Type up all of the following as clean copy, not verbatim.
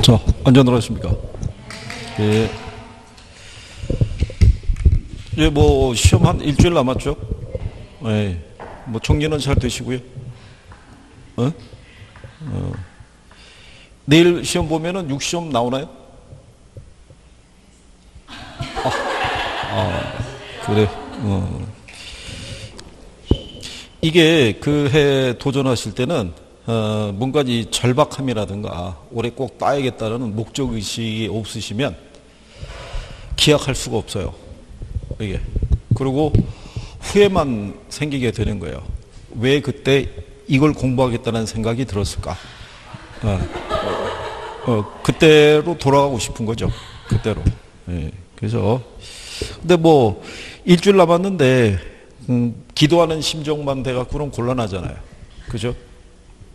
자, 안전하십니까? 예. 이제 뭐 시험 한 일주일 남았죠? 예. 뭐 정리는 잘 되시고요. 내일 시험 보면은 6시험 나오나요? 그래. 이게 그 해 도전하실 때는 뭔가 이 절박함이라든가 올해 꼭 따야겠다는 목적의식이 없으시면 기약할 수가 없어요. 이게. 그리고 후회만 생기게 되는 거예요. 왜 그때 이걸 공부하겠다는 생각이 들었을까? 그때로 돌아가고 싶은 거죠. 그때로. 예. 그래서 근데 뭐 일주일 남았는데 기도하는 심정만 돼갖고는 곤란하잖아요. 그죠?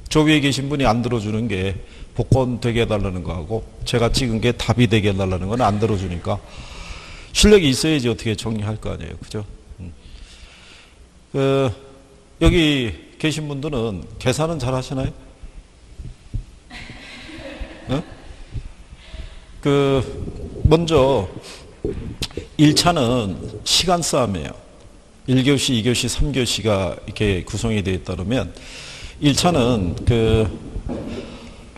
저 위에 계신 분이 안 들어주는 게 복권 되게 해달라는 거하고 제가 찍은 게 답이 되게 해달라는 건 안 들어주니까 실력이 있어야지 어떻게 정리할 거 아니에요. 그죠? 여기 계신 분들은 계산은 잘 하시나요? 먼저 1차는 시간 싸움이에요. 1교시, 2교시, 3교시가 이렇게 구성이 되어 있다면 1차는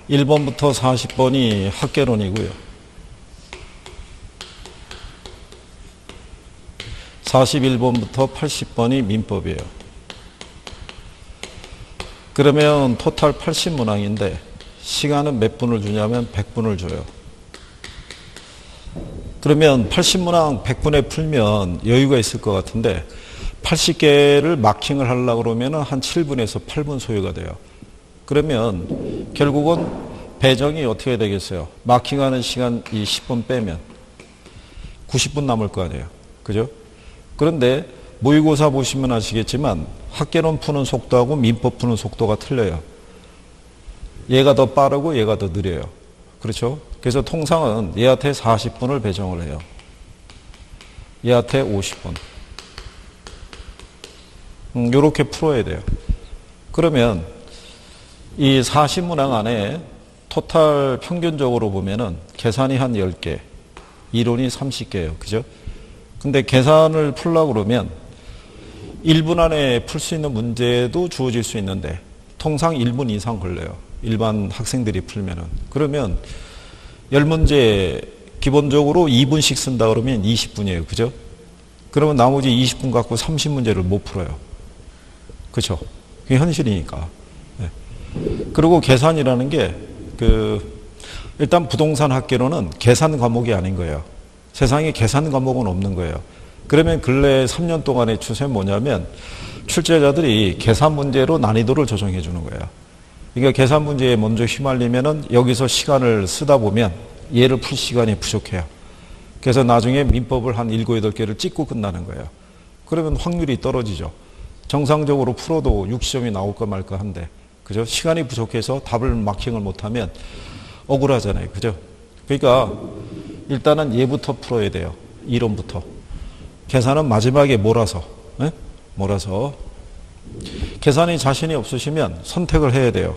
1번부터 40번이 학개론이고요. 41번부터 80번이 민법이에요. 그러면 토탈 80문항인데 시간은 몇 분을 주냐면 100분을 줘요. 그러면 80문항 100분에 풀면 여유가 있을 것 같은데 80개를 마킹을 하려고 그러면 한 7분에서 8분 소요가 돼요. 그러면 결국은 배정이 어떻게 되겠어요? 마킹하는 시간 이 10분 빼면 90분 남을 거 아니에요. 그죠? 그런데 모의고사 보시면 아시겠지만 학개론 푸는 속도하고 민법 푸는 속도가 틀려요. 얘가 더 빠르고 얘가 더 느려요. 그렇죠? 그래서 통상은 얘한테 40분을 배정을 해요. 얘한테 50분. 요렇게 풀어야 돼요. 그러면 이 40문항 안에 토탈 평균적으로 보면은 계산이 한 10개, 이론이 30개예요. 그죠? 근데 계산을 풀려고 그러면 1분 안에 풀 수 있는 문제도 주어질 수 있는데 통상 1분 이상 걸려요. 일반 학생들이 풀면은. 그러면 10문제 기본적으로 2분씩 쓴다 그러면 20분이에요. 그죠? 그러면 나머지 20분 갖고 30문제를 못 풀어요. 그렇죠? 그게 현실이니까. 네. 그리고 계산이라는 게 일단 부동산 학개론은 계산 과목이 아닌 거예요. 세상에 계산 과목은 없는 거예요. 그러면 근래 3년 동안의 추세는 뭐냐면 출제자들이 계산 문제로 난이도를 조정해 주는 거예요. 그러니까 계산 문제에 먼저 휘말리면은 여기서 시간을 쓰다 보면 얘를 풀 시간이 부족해요. 그래서 나중에 민법을 한 7, 8개를 찍고 끝나는 거예요. 그러면 확률이 떨어지죠. 정상적으로 풀어도 60점이 나올까 말까 한데, 그죠? 시간이 부족해서 답을 마킹을 못하면 억울하잖아요. 그죠? 그러니까 일단은 얘부터 풀어야 돼요. 이론부터. 계산은 마지막에 몰아서, 네? 몰아서. 계산이 자신이 없으시면 선택을 해야 돼요.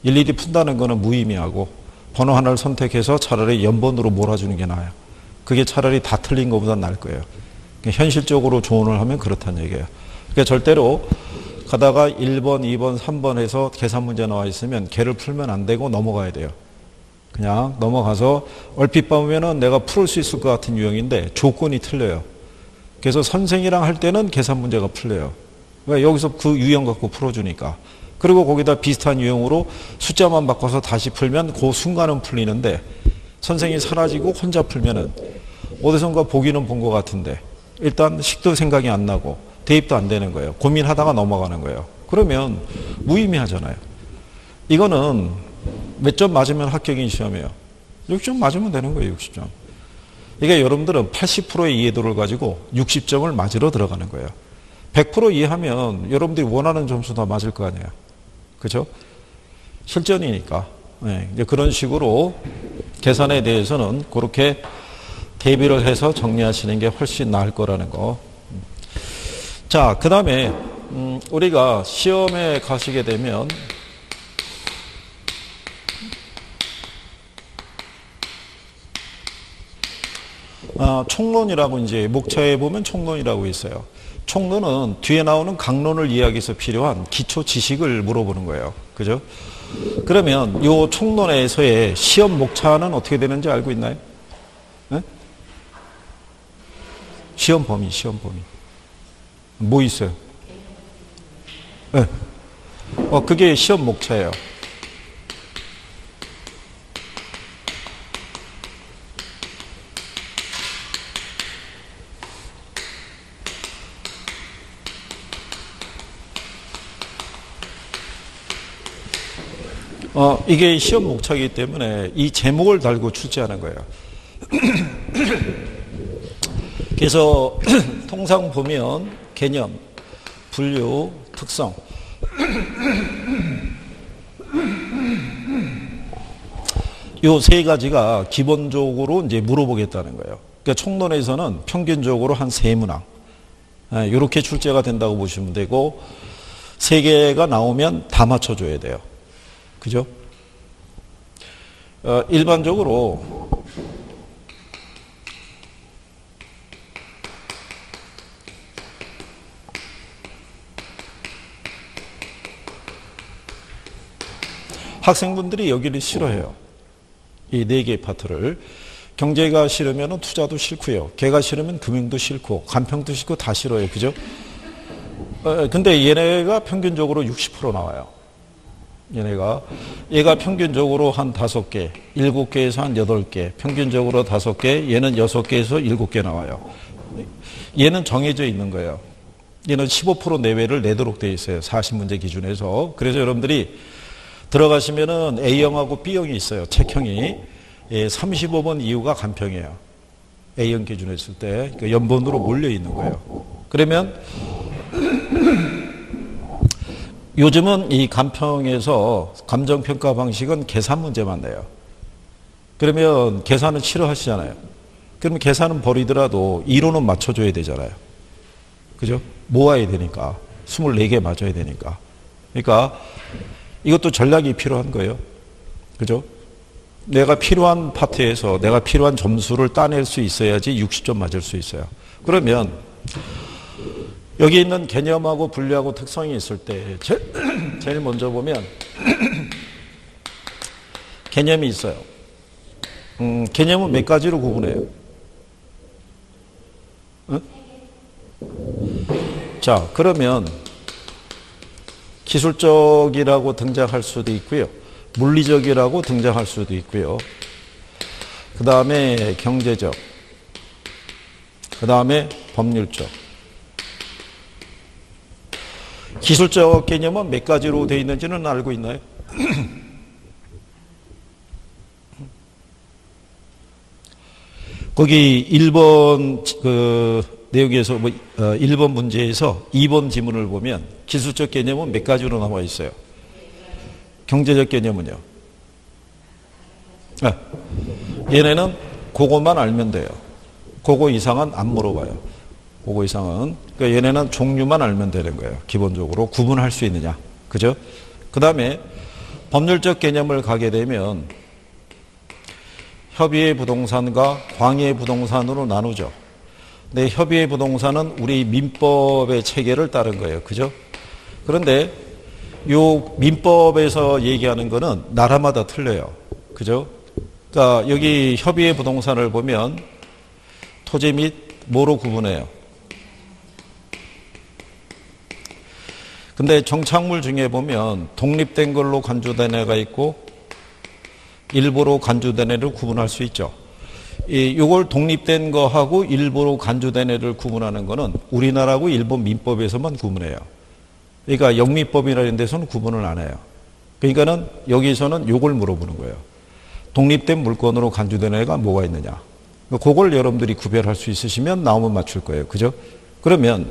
일일이 푼다는 거는 무의미하고 번호 하나를 선택해서 차라리 연번으로 몰아주는 게 나아요. 그게 차라리 다 틀린 것보다 나을 거예요. 현실적으로 조언을 하면 그렇다는 얘기예요. 그러니까 절대로 가다가 1번, 2번, 3번 해서 계산 문제 나와 있으면 걔를 풀면 안 되고 넘어가야 돼요. 그냥 넘어가서 얼핏 보면은 내가 풀을 수 있을 것 같은 유형인데 조건이 틀려요. 그래서 선생이랑 할 때는 계산 문제가 풀려요. 왜? 여기서 그 유형 갖고 풀어주니까. 그리고 거기다 비슷한 유형으로 숫자만 바꿔서 다시 풀면 그 순간은 풀리는데 선생이 사라지고 혼자 풀면은 어디선가 보기는 본 것 같은데 일단 식도 생각이 안 나고 대입도 안 되는 거예요. 고민하다가 넘어가는 거예요. 그러면 무의미하잖아요. 이거는 몇 점 맞으면 합격인 시험이에요. 60점 맞으면 되는 거예요. 60점. 그러니까 여러분들은 80%의 이해도를 가지고 60점을 맞으러 들어가는 거예요. 100% 이해하면 여러분들이 원하는 점수 다 맞을 거 아니에요. 그죠? 실전이니까. 네, 이제 그런 식으로 계산에 대해서는 그렇게 대비를 해서 정리하시는 게 훨씬 나을 거라는 거. 자, 그 다음에 우리가 시험에 가시게 되면 총론이라고 이제 목차에 보면 총론이라고 있어요. 총론은 뒤에 나오는 강론을 이해하기 위해서 필요한 기초 지식을 물어보는 거예요. 그죠? 그러면 요 총론에서의 시험 목차는 어떻게 되는지 알고 있나요? 네? 시험 범위. 뭐 있어요? 네. 그게 시험 목차예요. 이게 시험 목차이기 때문에 이 제목을 달고 출제하는 거예요. 그래서 통상 보면 개념, 분류, 특성 요 세 가지가 기본적으로 이제 물어보겠다는 거예요. 그러니까 총론에서는 평균적으로 한 세 문항 이렇게 출제가 된다고 보시면 되고 세 개가 나오면 다 맞춰줘야 돼요. 그죠? 일반적으로 학생분들이 여기를 싫어해요. 이 네 개의 파트를. 경제가 싫으면 투자도 싫고요. 개가 싫으면 금융도 싫고 간평도 싫고 다 싫어요. 그죠? 근데 얘네가 평균적으로 60% 나와요. 얘가 평균적으로 한 5개, 7개에서 한 8개, 평균적으로 5개, 얘는 6개에서 7개 나와요. 얘는 정해져 있는 거예요. 얘는 15% 내외를 내도록 되어 있어요. 40문제 기준에서. 그래서 여러분들이 들어가시면은 A형하고 B형이 있어요. 책형이. 35번 이후가 간평이에요. A형 기준으로 했을 때. 그러니까 연번으로 몰려 있는 거예요. 그러면 요즘은 이 간평에서 감정평가 방식은 계산 문제만 내요. 그러면 계산은 싫어하시잖아요. 그러면 계산은 버리더라도 이론은 맞춰줘야 되잖아요. 그죠? 모아야 되니까. 24개 맞아야 되니까. 그러니까 이것도 전략이 필요한 거예요. 그죠? 내가 필요한 파트에서 내가 필요한 점수를 따낼 수 있어야지 60점 맞을 수 있어요. 그러면 여기 있는 개념하고 분류하고 특성이 있을 때 제일 먼저 보면 개념이 있어요. 개념은 몇 가지로 구분해요? 응? 자, 그러면 기술적이라고 등장할 수도 있고요. 물리적이라고 등장할 수도 있고요. 그 다음에 경제적, 그 다음에 법률적. 기술적 개념은 몇 가지로 되어 있는지는 알고 있나요? 거기 1번 내용에서 1번 문제에서 2번 지문을 보면 기술적 개념은 몇 가지로 나와 있어요? 경제적 개념은요? 얘네는 그것만 알면 돼요. 그거 이상은 안 물어봐요. 그거 이상은. 그러니까 얘네는 종류만 알면 되는 거예요. 기본적으로 구분할 수 있느냐. 그죠? 그 다음에 법률적 개념을 가게 되면 협의의 부동산과 광의의 부동산으로 나누죠. 근데 협의의 부동산은 우리 민법의 체계를 따른 거예요. 그죠? 그런데 요 민법에서 얘기하는 거는 나라마다 틀려요. 그죠? 그러니까 여기 협의의 부동산을 보면 토지 및 뭐로 구분해요? 근데 정착물 중에 보면 독립된 걸로 간주된 애가 있고 일부로 간주된 애를 구분할 수 있죠. 이걸 독립된 거하고 일부로 간주된 애를 구분하는 거는 우리나라하고 일본 민법에서만 구분해요. 그러니까 영미법이라는 데서는 구분을 안 해요. 그러니까는 여기서는 요걸 물어보는 거예요. 독립된 물건으로 간주된 애가 뭐가 있느냐. 그걸 여러분들이 구별할 수 있으시면 나오면 맞출 거예요. 그죠? 그러면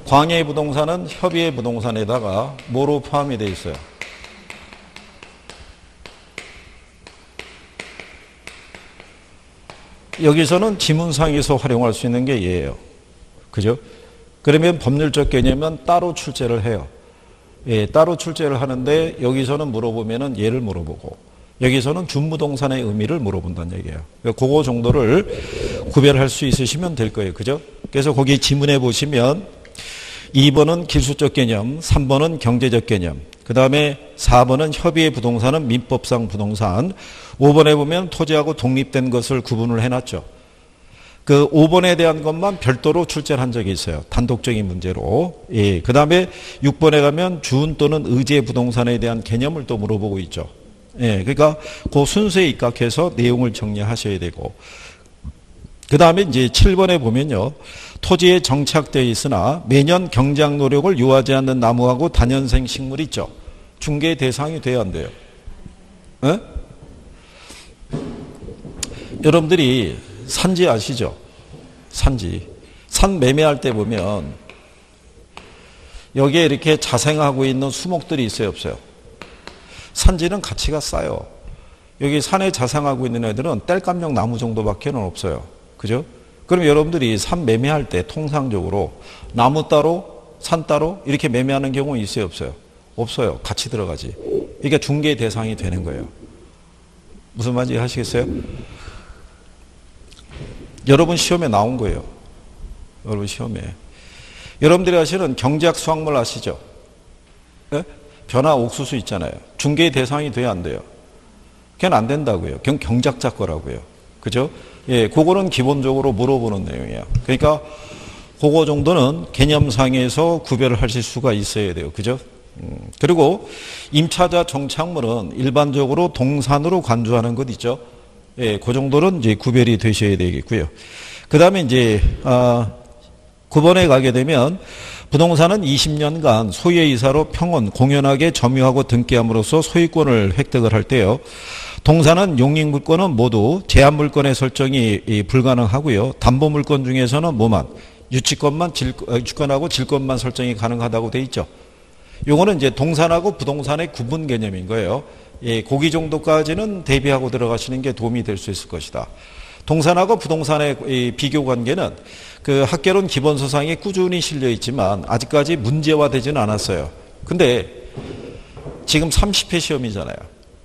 광해의 부동산은 협의의 부동산에다가 뭐로 포함이 되어 있어요? 여기서는 지문상에서 활용할 수 있는 게 얘예요. 그죠? 그러면 법률적 개념은 따로 출제를 해요. 예, 따로 출제를 하는데 여기서는 물어보면은 얘를 물어보고 여기서는 준부동산의 의미를 물어본다는 얘기예요. 그거 정도를 구별할 수 있으시면 될 거예요. 그죠? 그래서 거기 지문에 보시면 2번은 기술적 개념, 3번은 경제적 개념, 그 다음에 4번은 협의의 부동산은 민법상 부동산, 5번에 보면 토지하고 독립된 것을 구분을 해놨죠. 그 5번에 대한 것만 별도로 출제를 한 적이 있어요. 단독적인 문제로. 예. 그 다음에 6번에 가면 주운 또는 의제 부동산에 대한 개념을 또 물어보고 있죠. 예. 그러니까 그 순서에 입각해서 내용을 정리하셔야 되고. 그 다음에 이제 7번에 보면요. 토지에 정착되어 있으나 매년 경작 노력을 요하지 않는 나무하고 다년생 식물 있죠. 중개 대상이 돼야 안 돼요. 예? 여러분들이 산지 아시죠? 산지. 산 매매할 때 보면 여기에 이렇게 자생하고 있는 수목들이 있어요, 없어요? 산지는 가치가 싸요. 여기 산에 자생하고 있는 애들은 땔감용 나무 정도밖에 없어요. 그죠? 그럼 여러분들이 산 매매할 때 통상적으로 나무 따로, 산 따로 이렇게 매매하는 경우 있어요, 없어요? 없어요. 같이 들어가지. 그러니까 중개 대상이 되는 거예요. 무슨 말인지 하시겠어요? 여러분 시험에 나온 거예요. 여러분 시험에. 여러분들이 아시는 경제학 수학물 아시죠? 네? 변화 옥수수 있잖아요. 중개 대상이 돼야 안 돼요. 그건 안 된다고요. 그건 경작자 거라고요. 그죠? 예, 그거는 기본적으로 물어보는 내용이에요. 그러니까 그거 정도는 개념상에서 구별을 하실 수가 있어야 돼요. 그죠? 그리고 임차자 정착물은 일반적으로 동산으로 간주하는 것 있죠. 예, 그 정도는 이제 구별이 되셔야 되겠고요. 그 다음에 이제, 9번에 가게 되면 부동산은 20년간 소유의 이사로 평온, 공연하게 점유하고 등기함으로써 소유권을 획득을 할 때요. 동산은 용익물권은 모두 제한물권의 설정이 불가능하고요. 담보물권 중에서는 뭐만? 유치권하고 질권만 설정이 가능하다고 돼 있죠. 요거는 이제 동산하고 부동산의 구분 개념인 거예요. 예, 고기 정도까지는 대비하고 들어가시는 게 도움이 될 수 있을 것이다. 동산하고 부동산의 비교 관계는 그 학개론 기본서상에 꾸준히 실려 있지만 아직까지 문제화되지는 않았어요. 근데 지금 30회 시험이잖아요.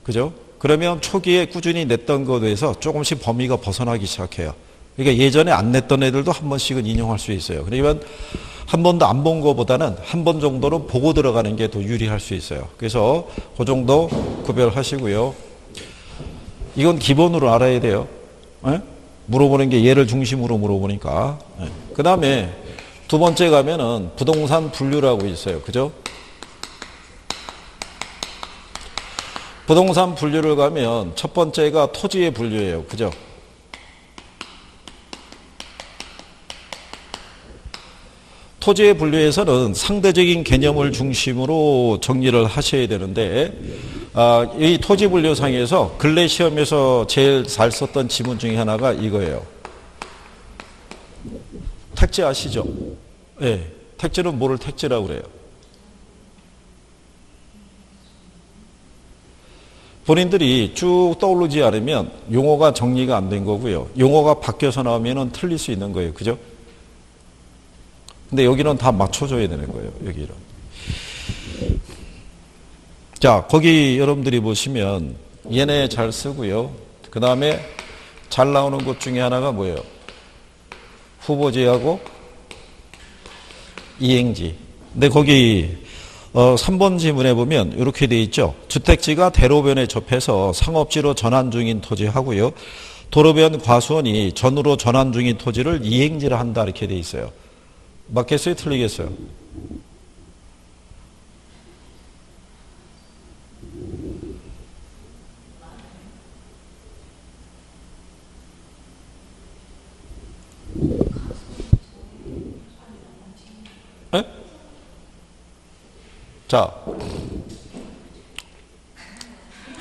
그죠? 그러면 초기에 꾸준히 냈던 것에 대해서 조금씩 범위가 벗어나기 시작해요. 그러니까 예전에 안 냈던 애들도 한 번씩은 인용할 수 있어요. 그러면 한 번도 안 본 것보다는 한 번 정도는 보고 들어가는 게 더 유리할 수 있어요. 그래서 그 정도 구별하시고요. 이건 기본으로 알아야 돼요. 에? 물어보는 게 얘를 중심으로 물어보니까. 그 다음에 두 번째 가면은 부동산 분류라고 있어요. 그죠? 부동산 분류를 가면 첫 번째가 토지의 분류예요. 그죠? 토지의 분류에서는 상대적인 개념을 중심으로 정리를 하셔야 되는데 이 토지 분류상에서 근래 시험에서 제일 잘 썼던 지문 중에 하나가 이거예요. 택지 아시죠? 네, 택지는 뭐를 택지라고 그래요? 본인들이 쭉 떠오르지 않으면 용어가 정리가 안 된 거고요. 용어가 바뀌어서 나오면 틀릴 수 있는 거예요. 그죠? 근데 여기는 다 맞춰줘야 되는 거예요. 여기는. 자, 거기 여러분들이 보시면 얘네 잘 쓰고요. 그 다음에 잘 나오는 것 중에 하나가 뭐예요? 후보지하고 이행지. 근데 거기 3번 지문에 보면 이렇게 돼 있죠. 주택지가 대로변에 접해서 상업지로 전환 중인 토지 하고요. 도로변 과수원이 전으로 전환 중인 토지를 이행지를 한다 이렇게 돼 있어요. 맞겠어요? 틀리겠어요? 네? 자,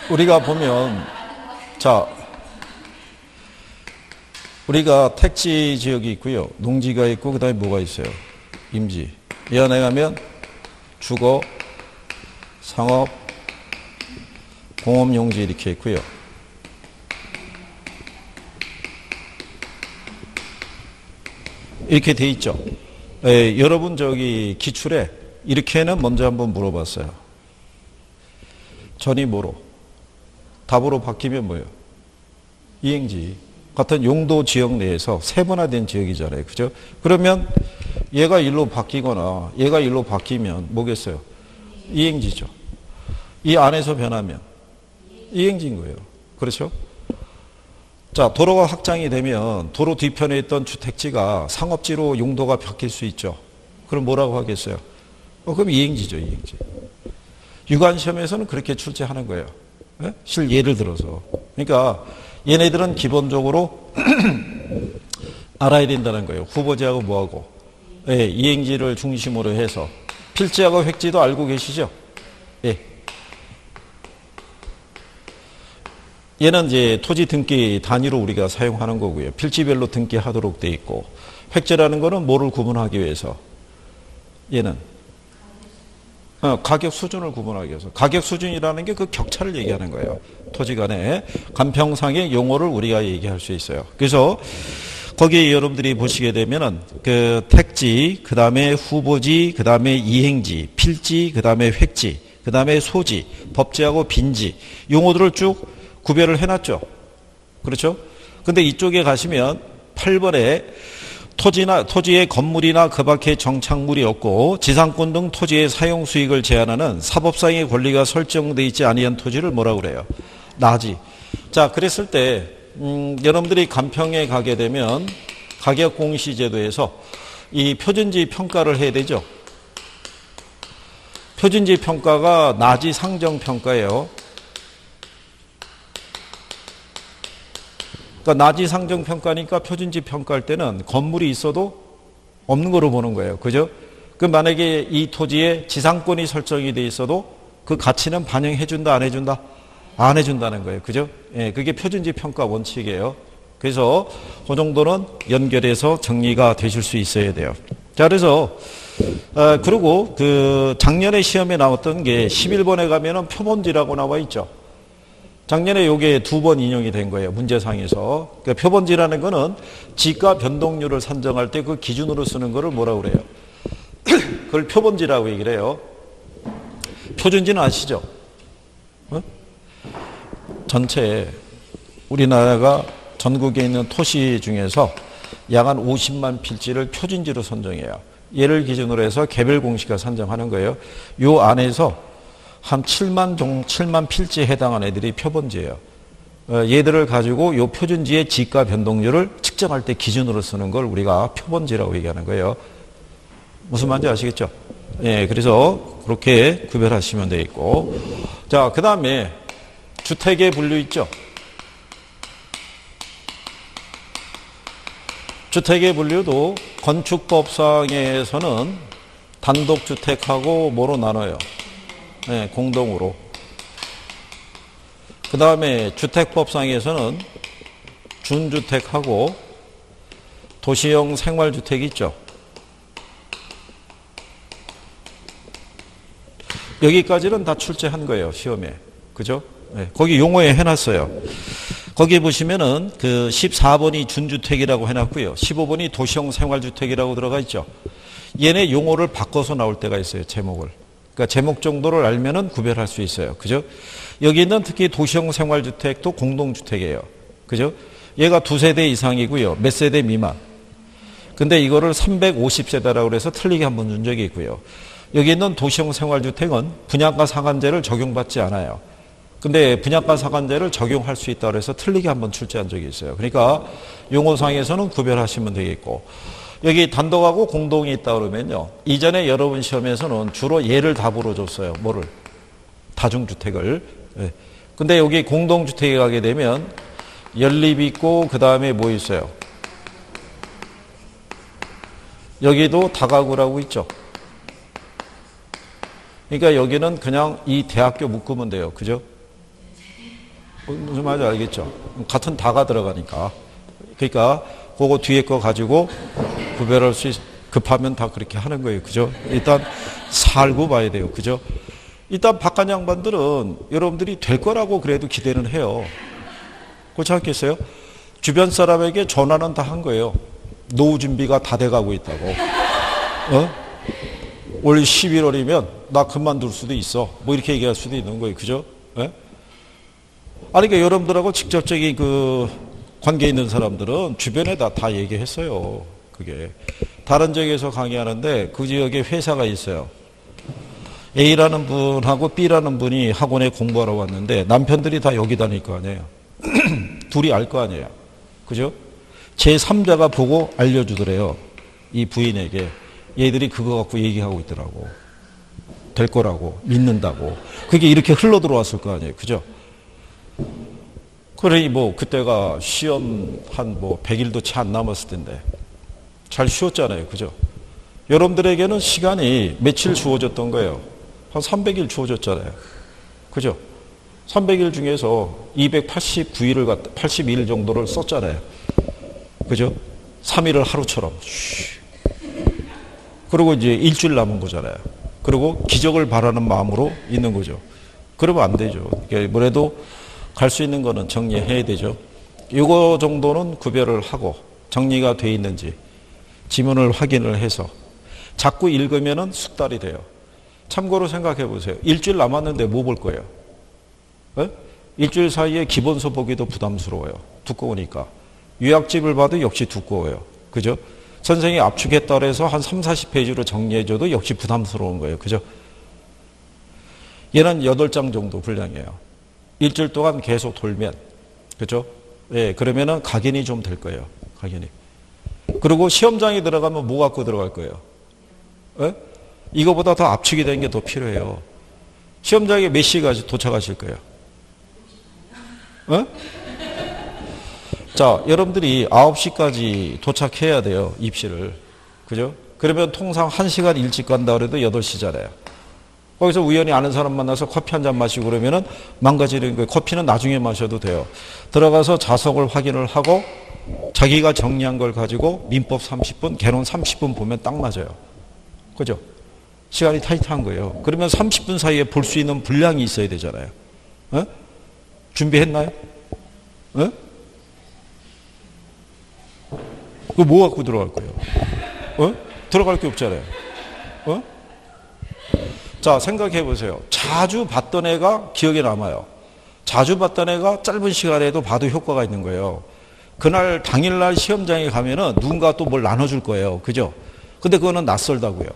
우리가 보면, 자, 우리가 택지 지역이 있고요. 농지가 있고, 그 다음에 뭐가 있어요? 임지. 이 안에 가면 주거, 상업, 공업용지 이렇게 있고요. 이렇게 돼 있죠. 여러분 저기 기출에 이렇게는 먼저 한번 물어봤어요. 전이 뭐로? 답으로 바뀌면 뭐예요? 이행지. 같은 용도 지역 내에서 세분화된 지역이잖아요. 그죠? 그러면 얘가 일로 바뀌거나 얘가 일로 바뀌면 뭐겠어요? 이행지죠. 이 안에서 변하면 이행지인 거예요. 그렇죠? 자, 도로가 확장이 되면 도로 뒤편에 있던 주택지가 상업지로 용도가 바뀔 수 있죠. 그럼 뭐라고 하겠어요? 그럼 이행지죠, 이행지. 유관시험에서는 그렇게 출제하는 거예요. 네? 실 예를 들어서. 그러니까 얘네들은 기본적으로 알아야 된다는 거예요. 후보지하고 뭐하고. 예, 이행지를 중심으로 해서. 필지하고 획지도 알고 계시죠? 예. 얘는 이제 토지 등기 단위로 우리가 사용하는 거고요. 필지별로 등기하도록 돼 있고. 획지라는 거는 뭐를 구분하기 위해서? 얘는 가격 수준을 구분하기 위해서. 가격 수준이라는 게 그 격차를 얘기하는 거예요. 토지 간의 간평상의 용어를 우리가 얘기할 수 있어요. 그래서 거기에 여러분들이 보시게 되면은 그 택지, 그 다음에 후보지, 그 다음에 이행지, 필지, 그 다음에 획지, 그 다음에 소지, 법지하고 빈지 용어들을 쭉 구별을 해놨죠. 그렇죠? 근데 이쪽에 가시면 8번에 토지의 건물이나 그 밖에 정착물이 없고 지상권 등 토지의 사용 수익을 제한하는 사법상의 권리가 설정되어 있지 아니한 토지를 뭐라고 그래요? 나지. 자, 그랬을 때 여러분들이 간평에 가게 되면 가격공시제도에서 이 표준지 평가를 해야 되죠. 표준지 평가가 나지 상정평가예요. 그러니까 나지 상정평가니까 표준지 평가할 때는 건물이 있어도 없는 거로 보는 거예요. 그죠? 그 만약에 이 토지에 지상권이 설정이 돼 있어도 그 가치는 반영해준다, 안 해준다? 안 해준다는 거예요. 그죠? 예, 그게 표준지 평가 원칙이에요. 그래서 그 정도는 연결해서 정리가 되실 수 있어야 돼요. 자, 그래서, 그리고 그 작년에 시험에 나왔던 게 11번에 가면은 표본지라고 나와 있죠. 작년에 요게 2번 인용이 된 거예요. 문제상에서. 그러니까 표본지라는 거는 지가 변동률을 산정할 때 그 기준으로 쓰는 거를 뭐라고 그래요? 그걸 표본지라고 얘기를 해요. 표준지는 아시죠? 전체 우리나라가 전국에 있는 토시 중에서 약 한 50만 필지를 표준지로 선정해요. 얘를 기준으로 해서 개별 공시가 산정하는 거예요. 요 안에서 한 7만 필지에 해당하는 애들이 표본지예요. 얘들을 가지고 요 표준지의 지가 변동률을 측정할 때 기준으로 쓰는 걸 우리가 표본지라고 얘기하는 거예요. 무슨 말인지 아시겠죠? 예, 그래서 그렇게 구별하시면 되겠고. 자, 그 다음에 주택의 분류 있죠? 주택의 분류도 건축법상에서는 단독주택하고 뭐로 나눠요? 네, 공동으로. 그 다음에 주택법상에서는 준주택하고 도시형 생활주택이 있죠. 여기까지는 다 출제한 거예요, 시험에. 그죠? 네, 거기 용어에 해놨어요. 거기 보시면은 그 14번이 준주택이라고 해놨고요. 15번이 도시형 생활주택이라고 들어가 있죠. 얘네 용어를 바꿔서 나올 때가 있어요, 제목을. 그러니까 제목 정도를 알면은 구별할 수 있어요. 그죠? 여기는 특히 도시형 생활주택도 공동주택이에요. 그죠? 얘가 2세대 이상이고요. 몇 세대 미만. 근데 이거를 350세대라고 해서 틀리게 한번 준 적이 있고요. 여기 있는 도시형 생활주택은 분양가 상한제를 적용받지 않아요. 근데 분양가 상한제를 적용할 수 있다고 해서 틀리게 한번 출제한 적이 있어요. 그러니까 용어상에서는 구별하시면 되겠고. 여기 단독하고 공동이 있다 그러면요. 이전에 여러분 시험에서는 주로 얘를 답으로 줬어요. 뭐를? 다중주택을. 네. 근데 여기 공동주택에 가게 되면 연립이 있고 그 다음에 뭐 있어요? 여기도 다가구라고 있죠. 그러니까 여기는 그냥 이 대학교 묶으면 돼요. 그죠? 무슨 말인지 알겠죠? 같은 다가 들어가니까. 그러니까 그거 뒤에 거 가지고 구별할 수 급하면 다 그렇게 하는 거예요. 그죠? 일단 살고 봐야 돼요. 그죠? 일단 바깥 양반들은 여러분들이 될 거라고 그래도 기대는 해요. 그렇지 않겠어요? 주변 사람에게 전화는 다 한 거예요. 노후 준비가 다 돼가고 있다고. 올 11월이면 나 그만둘 수도 있어. 뭐 이렇게 얘기할 수도 있는 거예요. 그죠? 예? 아니, 그러니까 여러분들하고 직접적인 그 관계 있는 사람들은 주변에다 다 얘기했어요. 그게. 다른 지역에서 강의하는데 그 지역에 회사가 있어요. A라는 분하고 B라는 분이 학원에 공부하러 왔는데 남편들이 다 여기 다닐 거 아니에요. 둘이 알 거 아니에요. 그죠? 제3자가 보고 알려주더래요. 이 부인에게. 얘들이 그거 갖고 얘기하고 있더라고. 될 거라고. 믿는다고. 그게 이렇게 흘러 들어왔을 거 아니에요. 그죠? 그러니 뭐 그때가 시험 한 뭐 100일도 채 안 남았을 텐데 잘 쉬었잖아요. 그죠? 여러분들에게는 시간이 며칠 주어졌던 거예요. 한 300일 주어졌잖아요. 그죠? 300일 중에서 289일을 82일 정도를 썼잖아요. 그죠? 3일을 하루처럼. 그리고 이제 일주일 남은 거잖아요. 그리고 기적을 바라는 마음으로 있는 거죠. 그러면 안 되죠. 뭐래도 갈 수 있는 거는 정리해야 되죠. 이거 정도는 구별을 하고 정리가 돼 있는지 지문을 확인을 해서 자꾸 읽으면은 숙달이 돼요. 참고로 생각해 보세요. 일주일 남았는데 뭐 볼 거예요? 네? 일주일 사이에 기본서 보기도 부담스러워요. 두꺼우니까. 요약집을 봐도 역시 두꺼워요. 그죠? 선생님이 압축했다 그래서 한 3, 40페이지로 정리해줘도 역시 부담스러운 거예요. 그죠? 얘는 8장 정도 분량이에요. 일주일 동안 계속 돌면. 그죠? 예, 그러면은 각인이 좀 될 거예요. 각인이. 그리고 시험장에 들어가면 뭐 갖고 들어갈 거예요? 예? 이거보다 더 압축이 된 게 더 필요해요. 시험장에 몇 시까지 도착하실 거예요? 예? 자, 여러분들이 9시까지 도착해야 돼요. 입시를. 그죠? 그러면 통상 1시간 일찍 간다 그래도 8시잖아요. 거기서 우연히 아는 사람 만나서 커피 한 잔 마시고 그러면은 망가지는 거예요. 커피는 나중에 마셔도 돼요. 들어가서 자석을 확인을 하고 자기가 정리한 걸 가지고 민법 30분, 개론 30분 보면 딱 맞아요. 그죠? 시간이 타이트한 거예요. 그러면 30분 사이에 볼 수 있는 분량이 있어야 되잖아요. 어? 준비했나요? 어? 그거 뭐 갖고 들어갈 거예요? 어? 들어갈 게 없잖아요. 어? 자, 생각해 보세요. 자주 봤던 애가 기억에 남아요. 자주 봤던 애가 짧은 시간에도 봐도 효과가 있는 거예요. 그날 당일날 시험장에 가면은 누군가 또 뭘 나눠줄 거예요. 그죠? 근데 그거는 낯설다고요.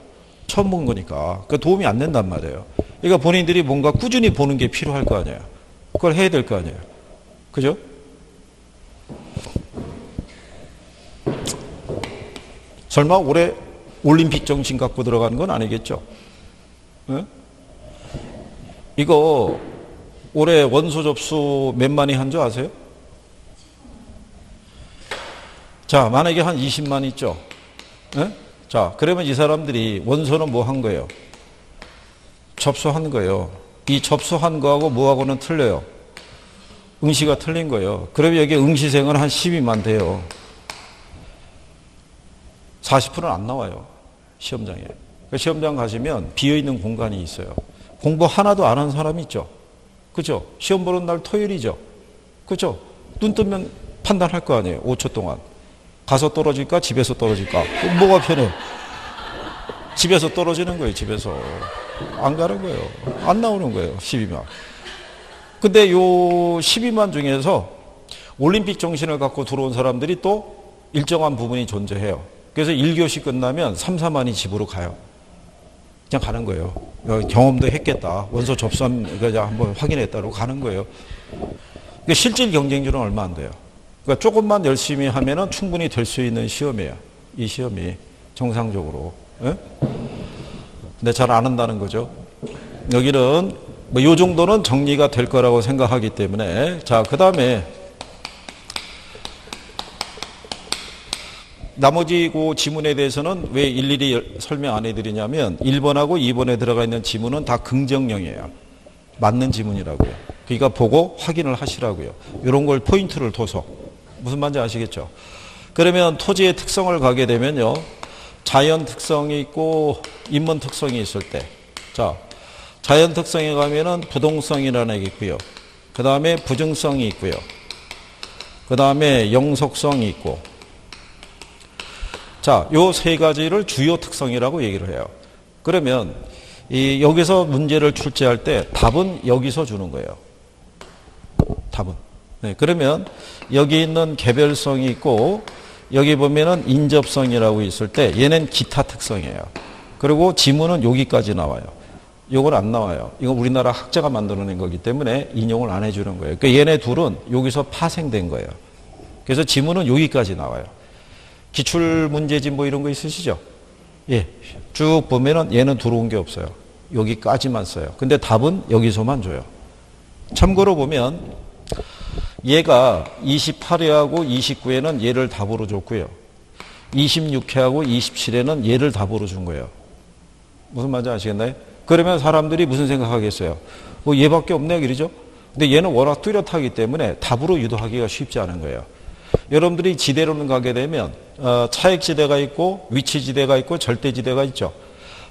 처음 본 거니까. 그 도움이 안 된단 말이에요. 그러니까 본인들이 뭔가 꾸준히 보는 게 필요할 거 아니에요. 그걸 해야 될 거 아니에요. 그죠? 설마 올해 올림픽 정신 갖고 들어가는 건 아니겠죠? 네? 이거 올해 원서 접수 몇만이 한 줄 아세요? 자, 만약에 한 20만 있죠? 네? 자, 그러면 이 사람들이 원서는 뭐 한 거예요? 접수한 거예요. 이 접수한 거하고 뭐하고는 틀려요. 응시가 틀린 거예요. 그러면 여기 응시생은 한 12만 돼요. 40%는 안 나와요. 시험장에. 시험장 가시면 비어있는 공간이 있어요. 공부 하나도 안 한 사람이 있죠. 그죠? 시험 보는 날 토요일이죠. 그죠? 눈 뜨면 판단할 거 아니에요. 5초 동안. 가서 떨어질까? 집에서 떨어질까? 뭐가 편해요? 집에서 떨어지는 거예요. 집에서. 안 가는 거예요. 안 나오는 거예요. 12만. 근데 요 12만 중에서 올림픽 정신을 갖고 들어온 사람들이 또 일정한 부분이 존재해요. 그래서 1교시 끝나면 3, 4만이 집으로 가요. 그냥 가는 거예요. 경험도 했겠다. 원서 접수한, 한번 확인했다고 가는 거예요. 그러니까 실질 경쟁률은 얼마 안 돼요. 그러니까 조금만 열심히 하면은 충분히 될 수 있는 시험이에요. 이 시험이 정상적으로. 예? 근데 잘 안 한다는 거죠. 여기는 뭐 요 정도는 정리가 될 거라고 생각하기 때문에 자, 그다음에 나머지 그 지문에 대해서는 왜 일일이 설명 안 해드리냐면 1번하고 2번에 들어가 있는 지문은 다 긍정형이에요. 맞는 지문이라고요. 그러니까 보고 확인을 하시라고요. 이런 걸 포인트를 둬서. 무슨 말인지 아시겠죠? 그러면 토지의 특성을 가게 되면요. 자연 특성이 있고 인문 특성이 있을 때. 자, 자연 특성에 가면은 부동성이라는 게 있고요. 그 다음에 부증성이 있고요. 그 다음에 영속성이 있고. 자, 요 세 가지를 주요 특성이라고 얘기를 해요. 그러면 여기서 문제를 출제할 때 답은 여기서 주는 거예요. 답은. 네, 그러면 여기 있는 개별성이 있고 여기 보면은 인접성이라고 있을 때 얘는 기타 특성이에요. 그리고 지문은 여기까지 나와요. 이건 안 나와요. 이건 우리나라 학자가 만들어낸 거기 때문에 인용을 안 해주는 거예요. 그러니까 얘네 둘은 여기서 파생된 거예요. 그래서 지문은 여기까지 나와요. 기출문제집 뭐 이런 거 있으시죠? 예. 쭉 보면은 얘는 들어온 게 없어요. 여기까지만 써요. 근데 답은 여기서만 줘요. 참고로 보면 얘가 28회하고 29회는 얘를 답으로 줬고요. 26회하고 27회는 얘를 답으로 준 거예요. 무슨 말인지 아시겠나요? 그러면 사람들이 무슨 생각하겠어요? 뭐 얘밖에 없네 그러죠? 근데 얘는 워낙 뚜렷하기 때문에 답으로 유도하기가 쉽지 않은 거예요. 여러분들이 지대로는 가게 되면 차액지대가 있고 위치지대가 있고 절대지대가 있죠.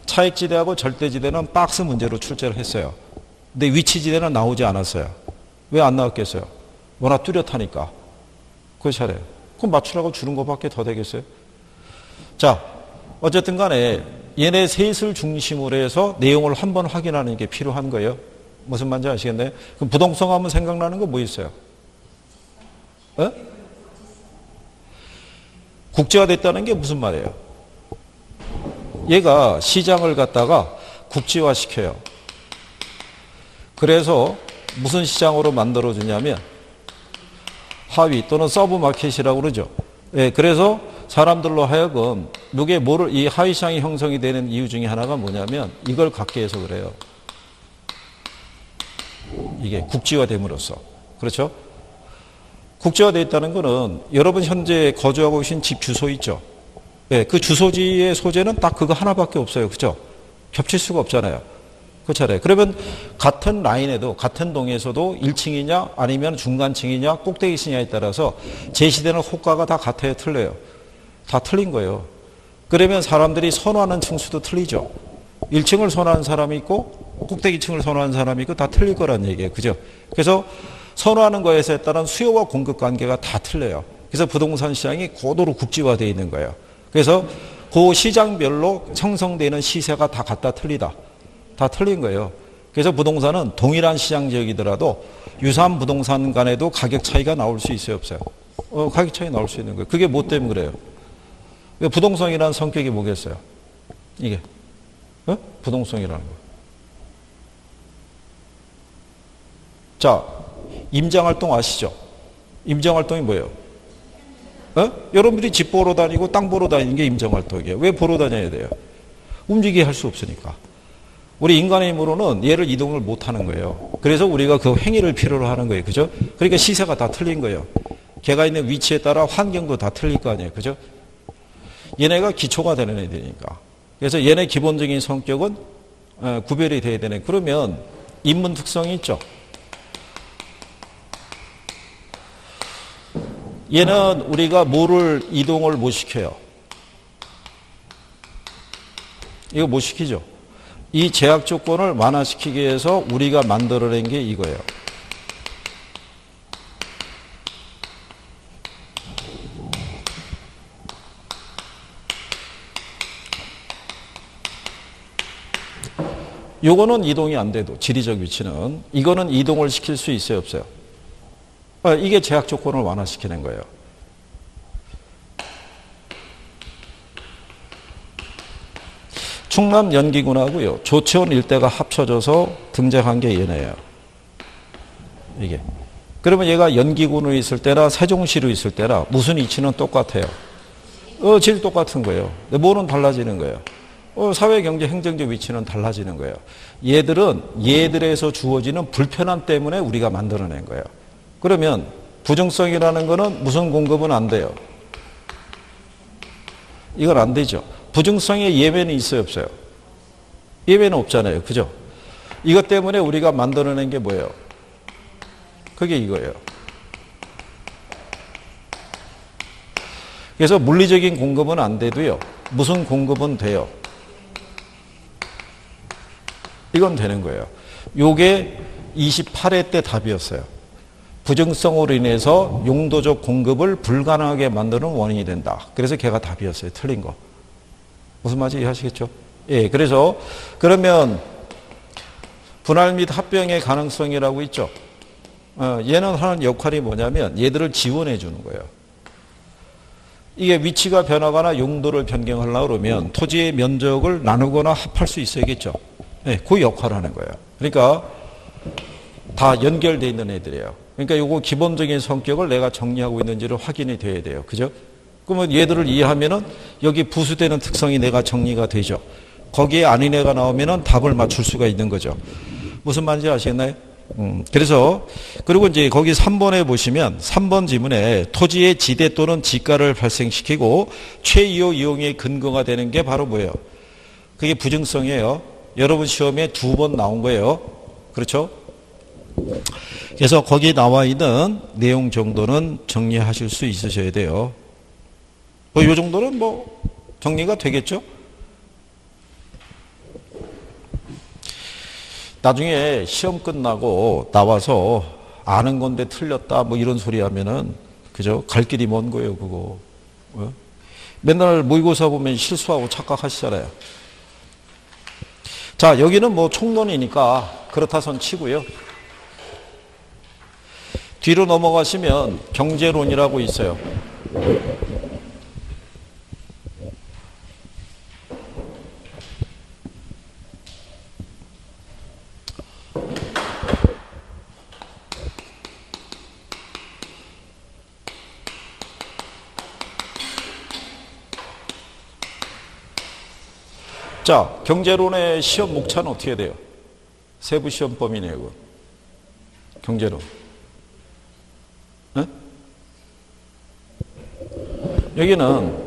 차액지대하고 절대지대는 박스 문제로 출제를 했어요. 근데 위치지대는 나오지 않았어요. 왜 안 나왔겠어요? 워낙 뚜렷하니까. 그거 잘해요. 그럼 맞추라고 주는 것밖에 더 되겠어요? 자, 어쨌든 간에 얘네 셋을 중심으로 해서 내용을 한번 확인하는 게 필요한 거예요. 무슨 말인지 아시겠나요? 그럼 부동성 하면 생각나는 거 뭐 있어요? 어? 국제화됐다는 게 무슨 말이에요? 얘가 시장을 갖다가 국제화시켜요. 그래서 무슨 시장으로 만들어주냐면 하위 또는 서브마켓이라고 그러죠. 예, 그래서 사람들로 하여금 누게 뭐를 이 하위 시장이 형성이 되는 이유 중에 하나가 뭐냐면 이걸 갖게 해서 그래요. 이게 국제화됨으로써. 그렇죠? 국제화되어 있다는 거는 여러분 현재 거주하고 계신 집 주소 있죠? 예, 그 주소지의 소재는 딱 그거 하나밖에 없어요. 그죠? 겹칠 수가 없잖아요. 그렇잖아요. 그러면 같은 라인에도 같은 동에서도 1층이냐 아니면 중간층이냐 꼭대기층이냐에 따라서 제시되는 호가가 다 같아요, 틀려요? 다 틀린 거예요. 그러면 사람들이 선호하는 층수도 틀리죠. 1층을 선호하는 사람이 있고 꼭대기층을 선호하는 사람이 있고 다 틀릴 거란 얘기예요. 그죠? 그래서 선호하는 거에 따른 수요와 공급 관계가 다 틀려요. 그래서 부동산 시장이 고도로 국제화되어 있는 거예요. 그래서 그 시장별로 형성되는 시세가 다 같다 틀리다. 다 틀린 거예요. 그래서 부동산은 동일한 시장 지역이더라도 유사한 부동산 간에도 가격 차이가 나올 수 있어요, 없어요? 가격 차이 나올 수 있는 거예요. 그게 뭐 때문에 그래요? 부동성이라는 성격이 뭐겠어요? 이게 부동성이라는 거. 자, 임장활동 아시죠? 임장활동이 뭐예요? 여러분들이 집 보러 다니고 땅 보러 다니는 게 임장활동이에요. 왜 보러 다녀야 돼요? 움직이게 할 수 없으니까. 우리 인간의 힘으로는 얘를 이동을 못 하는 거예요. 그래서 우리가 그 행위를 필요로 하는 거예요. 그죠? 그러니까 시세가 다 틀린 거예요. 걔가 있는 위치에 따라 환경도 다 틀릴 거 아니에요. 그죠? 얘네가 기초가 되는 애들이니까. 그래서 얘네 기본적인 성격은 구별이 돼야 되네. 그러면 인문 특성이 있죠. 얘는 우리가 뭐를 이동을 못 시켜요. 이거 못 시키죠. 이 제약 조건을 완화시키기 위해서 우리가 만들어낸 게 이거예요. 요거는 이동이 안 돼도 지리적 위치는 이거는 이동을 시킬 수 있어요, 없어요? 이게 제약 조건을 완화시키는 거예요. 충남 연기군하고요, 조치원 일대가 합쳐져서 등장한 게 얘네예요. 이게. 그러면 얘가 연기군으로 있을 때나 세종시로 있을 때나 무슨 위치는 똑같아요. 제일 똑같은 거예요. 근데 뭐는 달라지는 거예요. 사회, 경제, 행정적 위치는 달라지는 거예요. 얘들은 얘들에서 주어지는 불편함 때문에 우리가 만들어낸 거예요. 그러면 부정성이라는 거는 무슨 공급은 안 돼요. 이건 안 되죠. 부정성의 예외는 있어요, 없어요? 예외는 없잖아요. 그죠? 이것 때문에 우리가 만들어낸 게 뭐예요? 그게 이거예요. 그래서 물리적인 공급은 안 돼도요, 무슨 공급은 돼요. 이건 되는 거예요. 요게 28회 때 답이었어요. 부정성으로 인해서 용도적 공급을 불가능하게 만드는 원인이 된다. 그래서 걔가 답이었어요. 틀린 거. 무슨 말인지 이해하시겠죠? 예, 그래서 그러면 분할 및 합병의 가능성이라고 있죠. 얘는 하는 역할이 뭐냐면 얘들을 지원해 주는 거예요. 이게 위치가 변하거나 용도를 변경하려고 그러면 토지의 면적을 나누거나 합할 수 있어야겠죠. 네, 그 역할을 하는 거예요. 그러니까 다 연결되어 있는 애들이에요. 그러니까 요거 기본적인 성격을 내가 정리하고 있는지를 확인이 돼야 돼요. 그죠? 그러면 얘들을 이해하면은 여기 부수되는 특성이 내가 정리가 되죠. 거기에 아닌 애가 나오면은 답을 맞출 수가 있는 거죠. 무슨 말인지 아시겠나요? 그래서 그리고 이제 거기 3번에 보시면 3번 지문에 토지의 지대 또는 지가를 발생시키고 최이호 이용의 근거가 되는 게 바로 뭐예요? 그게 부증성이에요. 여러분 시험에 2번 나온 거예요. 그렇죠? 그래서 거기 나와 있는 내용 정도는 정리하실 수 있으셔야 돼요. 뭐 이 정도는 뭐 정리가 되겠죠? 나중에 시험 끝나고 나와서 아는 건데 틀렸다 뭐 이런 소리 하면은 그죠? 갈 길이 먼 거예요, 그거. 맨날 모의고사 보면 실수하고 착각하시잖아요. 자, 여기는 뭐 총론이니까 그렇다 손 치고요. 뒤로 넘어가시면 경제론이라고 있어요. 자, 경제론의 시험 목차는 어떻게 돼요? 세부 시험 범위네요, 그거. 경제론. 네? 여기는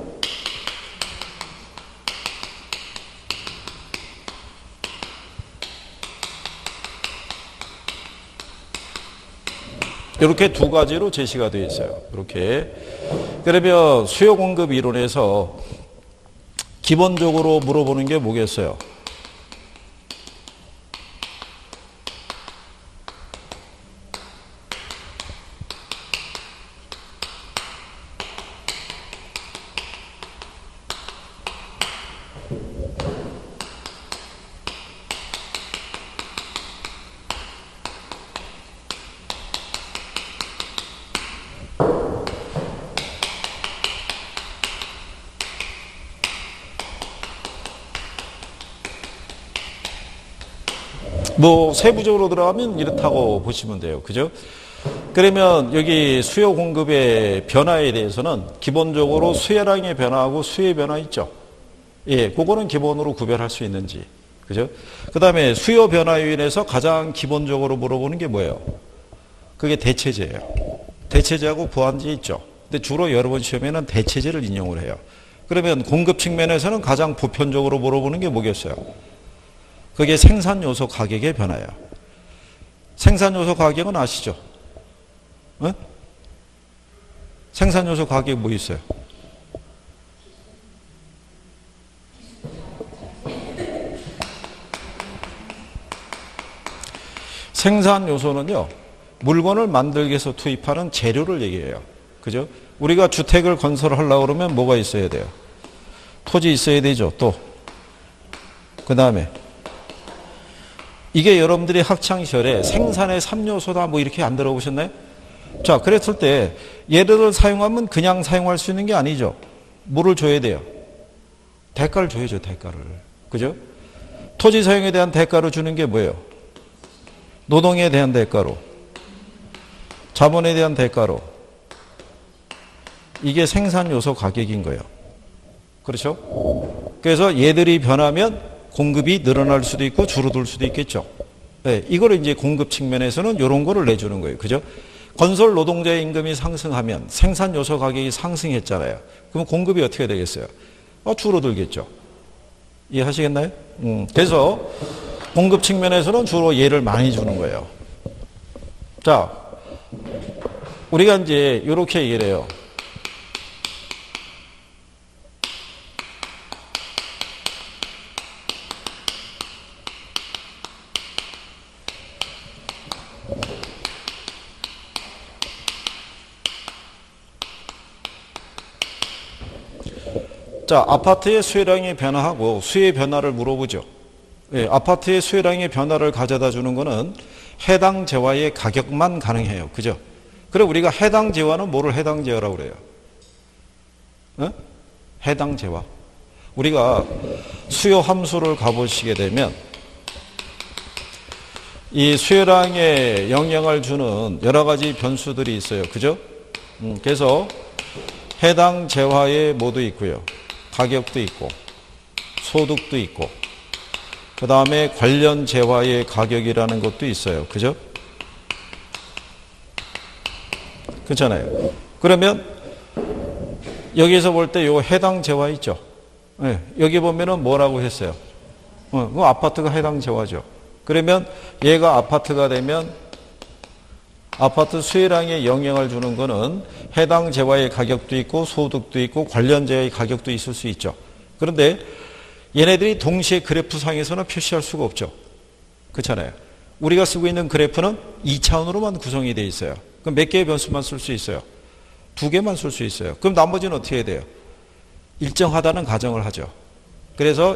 이렇게 두 가지로 제시가 되어 있어요. 이렇게. 그러면 수요 공급 이론에서 기본적으로 물어보는 게 뭐겠어요? 뭐 세부적으로 들어가면 이렇다고 보시면 돼요. 그죠? 그러면 여기 수요 공급의 변화에 대해서는 기본적으로 수요량의 변화하고 수요의 변화 있죠. 예, 그거는 기본으로 구별할 수 있는지. 그죠? 그 다음에 수요 변화에 인해서 가장 기본적으로 물어보는 게 뭐예요? 그게 대체제예요. 대체제하고 보완제 있죠. 근데 주로 여러분 시험에는 대체제를 인용을 해요. 그러면 공급 측면에서는 가장 보편적으로 물어보는 게 뭐겠어요? 그게 생산요소 가격의 변화예요. 생산요소 가격은 아시죠? 어? 생산요소 가격이 뭐 있어요? 생산요소는요, 물건을 만들기 위해서 투입하는 재료를 얘기해요. 그죠? 우리가 주택을 건설하려고 그러면 뭐가 있어야 돼요? 토지 있어야 되죠. 또. 그 다음에 이게 여러분들이 학창시절에 생산의 3요소다 뭐 이렇게 안 들어보셨나요? 자, 그랬을 때 얘를 사용하면 그냥 사용할 수 있는 게 아니죠. 뭐를 줘야 돼요? 대가를 줘야죠, 대가를. 그죠? 토지 사용에 대한 대가를 주는 게 뭐예요? 노동에 대한 대가로, 자본에 대한 대가로. 이게 생산요소 가격인 거예요. 그렇죠? 그래서 얘들이 변하면 공급이 늘어날 수도 있고 줄어들 수도 있겠죠. 네, 이걸 이제 공급 측면에서는 이런 거를 내주는 거예요. 그죠? 건설 노동자의 임금이 상승하면 생산 요소 가격이 상승했잖아요. 그럼 공급이 어떻게 되겠어요? 줄어들겠죠. 이해하시겠나요? 그래서 공급 측면에서는 주로 예를 많이 주는 거예요. 자, 우리가 이제 이렇게 얘기를 해요. 자, 아파트의 수요량이 변화하고 수요의 변화를 물어보죠. 예, 아파트의 수요량의 변화를 가져다 주는 거는 해당 재화의 가격만 가능해요. 그죠? 그래 우리가 해당 재화는 뭐를 해당 재화라고 그래요? 어? 해당 재화. 우리가 수요 함수를 가보시게 되면 이 수요량에 영향을 주는 여러 가지 변수들이 있어요. 그죠? 그래서 해당 재화에 뭐도 있고요. 가격도 있고 소득도 있고 그 다음에 관련 재화의 가격이라는 것도 있어요. 그죠? 그렇잖아요. 그러면 여기서 볼 때 요 해당 재화 있죠? 네, 여기 보면은 뭐라고 했어요? 그 아파트가 해당 재화죠. 그러면 얘가 아파트가 되면 아파트 수요량에 영향을 주는 거는 해당 재화의 가격도 있고 소득도 있고 관련 재화의 가격도 있을 수 있죠. 그런데 얘네들이 동시에 그래프상에서는 표시할 수가 없죠. 그렇잖아요. 우리가 쓰고 있는 그래프는 2차원으로만 구성이 되어 있어요. 그럼 몇 개의 변수만 쓸 수 있어요? 2개만 쓸 수 있어요. 그럼 나머지는 어떻게 해야 돼요? 일정하다는 가정을 하죠. 그래서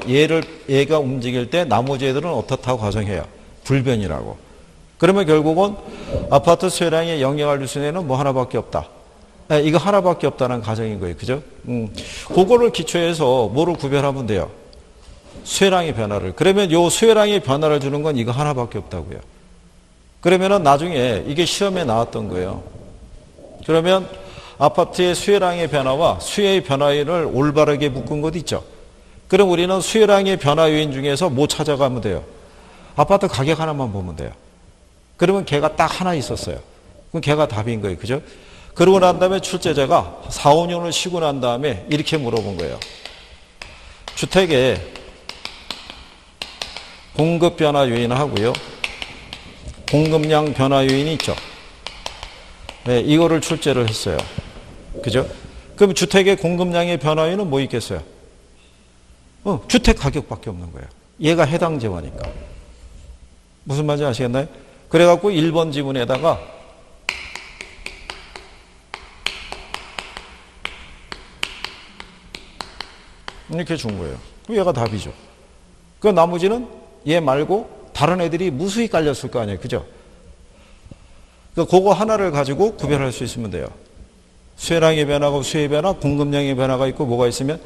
얘가 움직일 때 나머지 애들은 어떻다고 가정해요? 불변이라고. 그러면 결국은 아파트 수요량에 영향을 줄 수 있는 애는 뭐 하나밖에 없다. 네, 이거 하나밖에 없다는 가정인 거예요. 그죠? 그거를 기초해서 뭐를 구별하면 돼요? 수요량의 변화를. 그러면 요 수요량의 변화를 주는 건 이거 하나밖에 없다고요. 그러면은 나중에 이게 시험에 나왔던 거예요. 그러면 아파트의 수요량의 변화와 수요의 변화를 올바르게 묶은 것 있죠. 그럼 우리는 수요량의 변화 요인 중에서 뭐 찾아가면 돼요? 아파트 가격 하나만 보면 돼요. 그러면 걔가 딱 하나 있었어요. 그럼 걔가 답인 거예요. 그죠? 그러고 난 다음에 출제자가 4, 5년을 쉬고 난 다음에 이렇게 물어본 거예요. 주택의 공급 변화 요인을 하고요. 공급량 변화 요인이 있죠. 네, 이거를 출제를 했어요. 그죠? 그럼 주택의 공급량의 변화 요인은 뭐 있겠어요? 주택 가격밖에 없는 거예요. 얘가 해당 재화니까. 무슨 말인지 아시겠나요? 그래갖고 1번 지문에다가 이렇게 준 거예요. 그럼 얘가 답이죠. 그 나머지는 얘 말고 다른 애들이 무수히 깔렸을 거 아니에요. 그죠? 그거 하나를 가지고 구별할 수 있으면 돼요. 수요량의 변화고 수요의 변화, 공급량의 변화가 있고 뭐가 있으면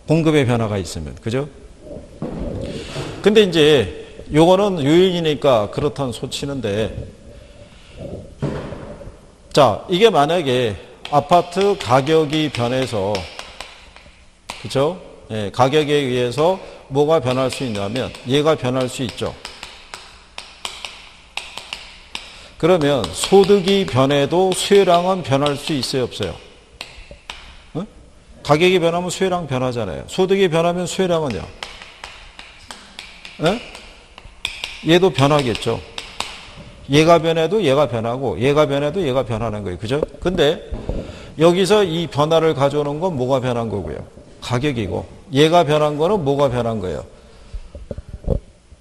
공급의 변화가 있으면. 그죠? 근데 이제 요거는 요인이니까 그렇다는 소치는데 자, 이게 만약에 아파트 가격이 변해서 그죠? 예, 가격에 의해서 뭐가 변할 수 있냐면 얘가 변할 수 있죠. 그러면 소득이 변해도 수요량은 변할 수 있어요, 없어요? 어? 가격이 변하면 수요량 변하잖아요. 소득이 변하면 수요량은요? 예? 얘도 변하겠죠. 얘가 변해도 얘가 변하고 얘가 변해도 얘가 변하는 거예요. 그죠? 근데 여기서 이 변화를 가져오는 건 뭐가 변한 거고요? 가격이고 얘가 변한 거는 뭐가 변한 거예요?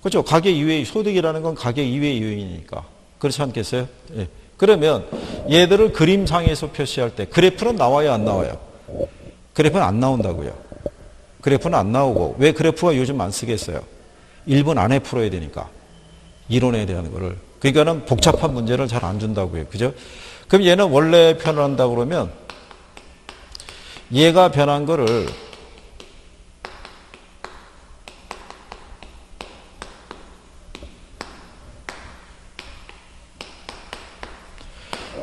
그렇죠? 가격 이외의 소득이라는 건 가격 이외의 요인이니까. 그렇지 않겠어요? 예. 그러면 얘들을 그림상에서 표시할 때 그래프는 나와요, 안 나와요? 그래프는 안 나온다고요. 그래프는 안 나오고 왜 그래프가 요즘 안 쓰겠어요? 1분 안에 풀어야 되니까. 이론에 대한 거를. 그러니까는 복잡한 문제를 잘 안 준다고요. 그죠? 그럼 얘는 원래 표현한다고 그러면 얘가 변한 거를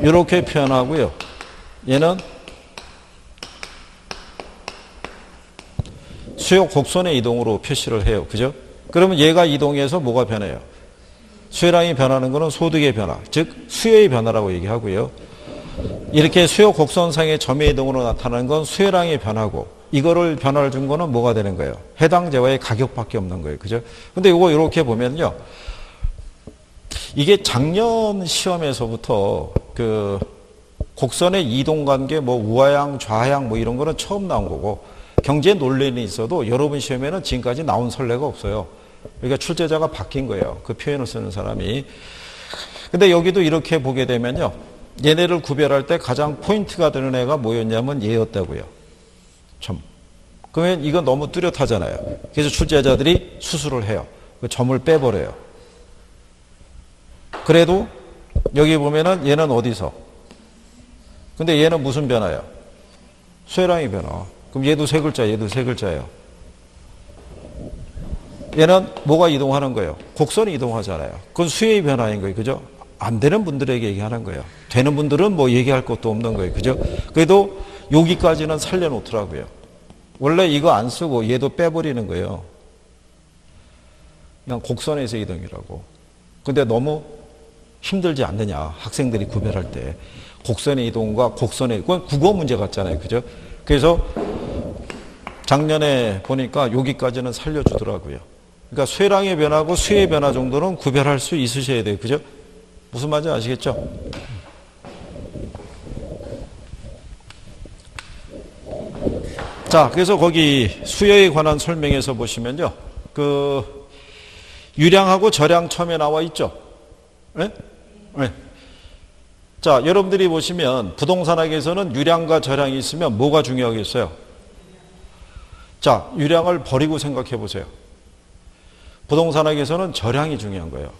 이렇게 표현하고요. 얘는 수요 곡선의 이동으로 표시를 해요. 그죠? 그러면 얘가 이동해서 뭐가 변해요? 수요량이 변하는 것은 소득의 변화, 즉 수요의 변화라고 얘기하고요. 이렇게 수요 곡선상의 점의 이동으로 나타나는 건 수요량의 변화고 이거를 변화를 준 거는 뭐가 되는 거예요? 해당 재화의 가격밖에 없는 거예요. 그죠? 근데 이거 이렇게 보면요. 이게 작년 시험에서부터 그 곡선의 이동 관계 뭐 우하향, 좌하향 뭐 이런 거는 처음 나온 거고 경제 논란이 있어도 여러분 시험에는 지금까지 나온 선례가 없어요. 그러니까 출제자가 바뀐 거예요. 그 표현을 쓰는 사람이. 근데 여기도 이렇게 보게 되면요. 얘네를 구별할 때 가장 포인트가 되는 애가 뭐였냐면 얘였다고요. 점. 그러면 이건 너무 뚜렷하잖아요. 그래서 출제자들이 수술을 해요. 그 점을 빼버려요. 그래도 여기 보면은 얘는 어디서? 근데 얘는 무슨 변화야? 쇠랑이 변화. 그럼 얘도 세 글자, 얘도 세 글자예요. 얘는 뭐가 이동하는 거예요? 곡선이 이동하잖아요. 그건 수의 변화인 거예요. 그죠? 안 되는 분들에게 얘기하는 거예요. 되는 분들은 뭐 얘기할 것도 없는 거예요. 그죠? 그래도 여기까지는 살려놓더라고요. 원래 이거 안 쓰고 얘도 빼버리는 거예요. 그냥 곡선에서 이동이라고. 근데 너무 힘들지 않느냐. 학생들이 구별할 때. 곡선의 이동과 곡선의, 그건 국어 문제 같잖아요. 그죠? 그래서 작년에 보니까 여기까지는 살려주더라고요. 그러니까 쇠랑의 변화하고 수의 변화 정도는 구별할 수 있으셔야 돼요. 그죠? 무슨 말인지 아시겠죠? 자, 그래서 거기 수여에 관한 설명에서 보시면요. 그 유량하고 절량 처음에 나와 있죠. 네? 네. 자, 여러분들이 보시면 부동산학에서는 유량과 절량이 있으면 뭐가 중요하겠어요? 자, 유량을 버리고 생각해 보세요. 부동산학에서는 절량이 중요한 거예요.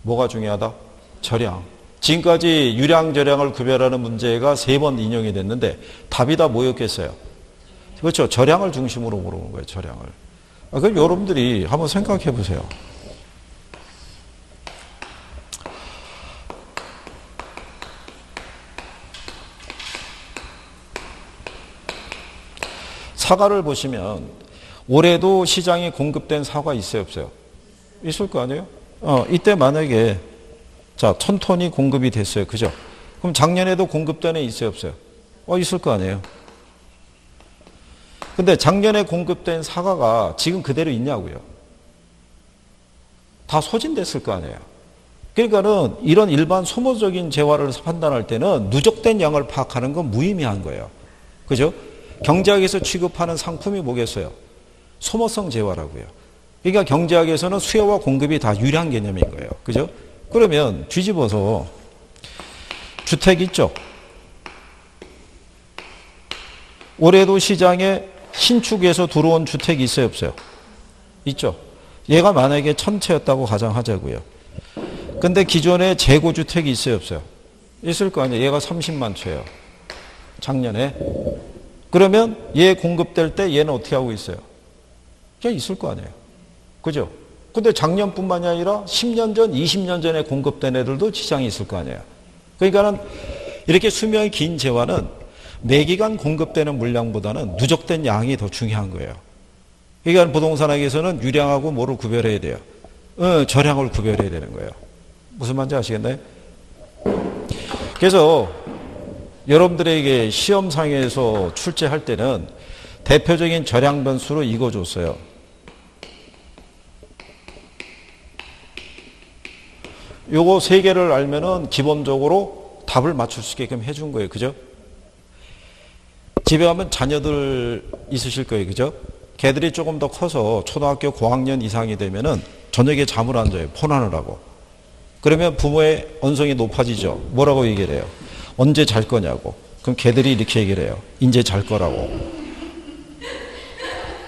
뭐가 중요하다? 절량. 지금까지 유량, 절량을 구별하는 문제가 3번 인용이 됐는데 답이 다 뭐였겠어요? 그렇죠. 절량을 중심으로 물어보는 거예요. 절량을. 그럼 여러분들이 한번 생각해 보세요. 사과를 보시면 올해도 시장에 공급된 사과 있어요, 없어요? 있을 거 아니에요? 이때 만약에 자 1000톤이 공급이 됐어요. 그죠? 그럼 작년에도 공급된 애 있어요, 없어요? 있을 거 아니에요? 근데 작년에 공급된 사과가 지금 그대로 있냐고요? 다 소진됐을 거 아니에요? 그러니까는 이런 일반 소모적인 재화를 판단할 때는 누적된 양을 파악하는 건 무의미한 거예요. 그죠? 경제학에서 취급하는 상품이 뭐겠어요? 소모성 재화라고요. 그러니까 경제학에서는 수요와 공급이 다 유량 개념인 거예요. 그죠? 그러면 뒤집어서 주택 있죠? 올해도 시장에 신축에서 들어온 주택이 있어요, 없어요? 있죠? 얘가 만약에 1000채였다고 가정하자고요. 근데 기존에 재고주택이 있어요, 없어요? 있을 거 아니에요. 얘가 30만 채예요. 작년에. 그러면 얘 공급될 때 얘는 어떻게 하고 있어요? 그냥 있을 거 아니에요. 그죠? 근데 작년뿐만이 아니라 10년 전, 20년 전에 공급된 애들도 시장에 있을 거 아니에요. 그러니까는 이렇게 수명이 긴 재화는 매기간 공급되는 물량보다는 누적된 양이 더 중요한 거예요. 그러니까 부동산학에서는 유량하고 뭐를 구별해야 돼요? 절량을 구별해야 되는 거예요. 무슨 말인지 아시겠나요? 그래서 여러분들에게 시험상에서 출제할 때는 대표적인 절량 변수로 이거 줬어요. 요거 3개를 알면은 기본적으로 답을 맞출 수 있게끔 해준 거예요. 그죠? 집에 가면 자녀들 있으실 거예요. 그죠? 걔들이 조금 더 커서 초등학교 고학년 이상이 되면은 저녁에 잠을 안 자요. 폰 하느라고. 그러면 부모의 언성이 높아지죠. 뭐라고 얘기를 해요? 언제 잘 거냐고. 그럼 걔들이 이렇게 얘기를 해요. 이제 잘 거라고.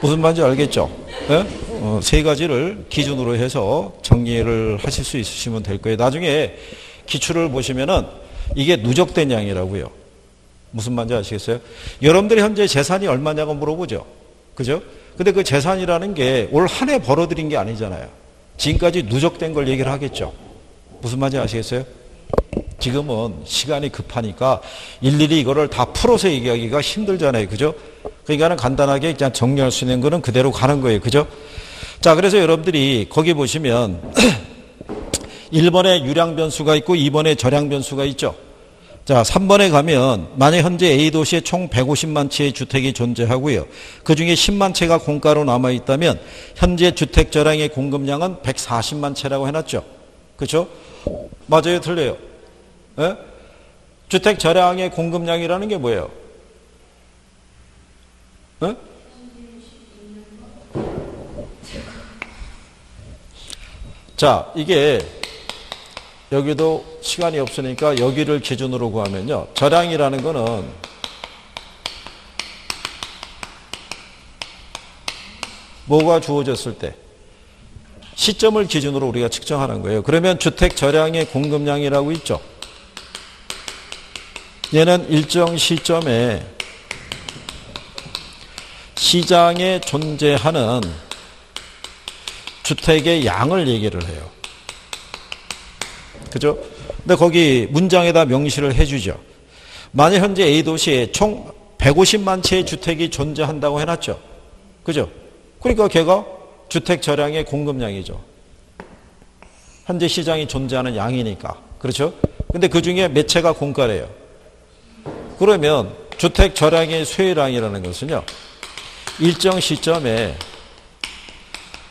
무슨 말인지 알겠죠? 네? 3가지를 기준으로 해서 정리를 하실 수 있으시면 될 거예요. 나중에 기출을 보시면은 이게 누적된 양이라고요. 무슨 말인지 아시겠어요? 여러분들이 현재 재산이 얼마냐고 물어보죠. 그죠? 근데 그 재산이라는 게 올 한 해 벌어들인 게 아니잖아요. 지금까지 누적된 걸 얘기를 하겠죠. 무슨 말인지 아시겠어요? 지금은 시간이 급하니까 일일이 이거를 다 풀어서 얘기하기가 힘들잖아요. 그죠? 그러니까는 간단하게 그냥 정리할 수 있는 거는 그대로 가는 거예요. 그죠? 자, 그래서 여러분들이 거기 보시면 1번에 유량 변수가 있고 2번에 절량 변수가 있죠. 자, 3번에 가면 만약 현재 A도시에 총 150만 채의 주택이 존재하고요. 그중에 10만 채가 공가로 남아있다면 현재 주택 절량의 공급량은 140만 채라고 해놨죠. 그렇죠? 맞아요? 틀려요? 네? 주택 절량의 공급량이라는 게 뭐예요? 네? 자, 이게 여기도 시간이 없으니까 여기를 기준으로 구하면요. 절량이라는 거는 뭐가 주어졌을 때 시점을 기준으로 우리가 측정하는 거예요. 그러면 주택 저량의 공급량이라고 있죠. 얘는 일정 시점에 시장에 존재하는 주택의 양을 얘기를 해요. 그죠? 근데 거기 문장에다 명시를 해주죠. 만약 현재 A도시에 총 150만 채의 주택이 존재한다고 해놨죠. 그죠? 그러니까 걔가 주택 저량의 공급량이죠. 현재 시장이 존재하는 양이니까. 그렇죠? 근데 그 중에 몇 채가 공가래요. 그러면 주택 저량의 수요량이라는 것은요, 일정 시점에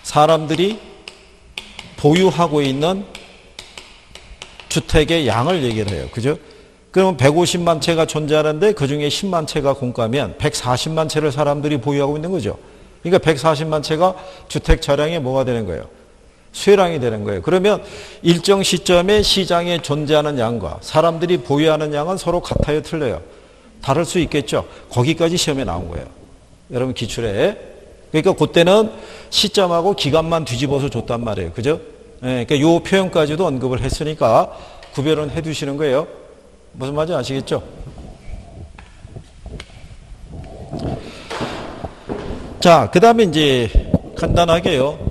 사람들이 보유하고 있는 주택의 양을 얘기를 해요. 그죠? 그러면 150만 채가 존재하는데 그 중에 10만 채가 공가면 140만 채를 사람들이 보유하고 있는 거죠. 그러니까 140만 채가 주택 저량이 뭐가 되는 거예요? 수요량이 되는 거예요. 그러면 일정 시점에 시장에 존재하는 양과 사람들이 보유하는 양은 서로 같아요, 틀려요? 다를 수 있겠죠. 거기까지 시험에 나온 거예요. 여러분 기출에. 그러니까 그때는 시점하고 기간만 뒤집어서 줬단 말이에요. 그죠? 네, 그러니까 요 표현까지도 언급을 했으니까 구별은 해 두시는 거예요. 무슨 말인지 아시겠죠? 자, 그 다음에 이제 간단하게요.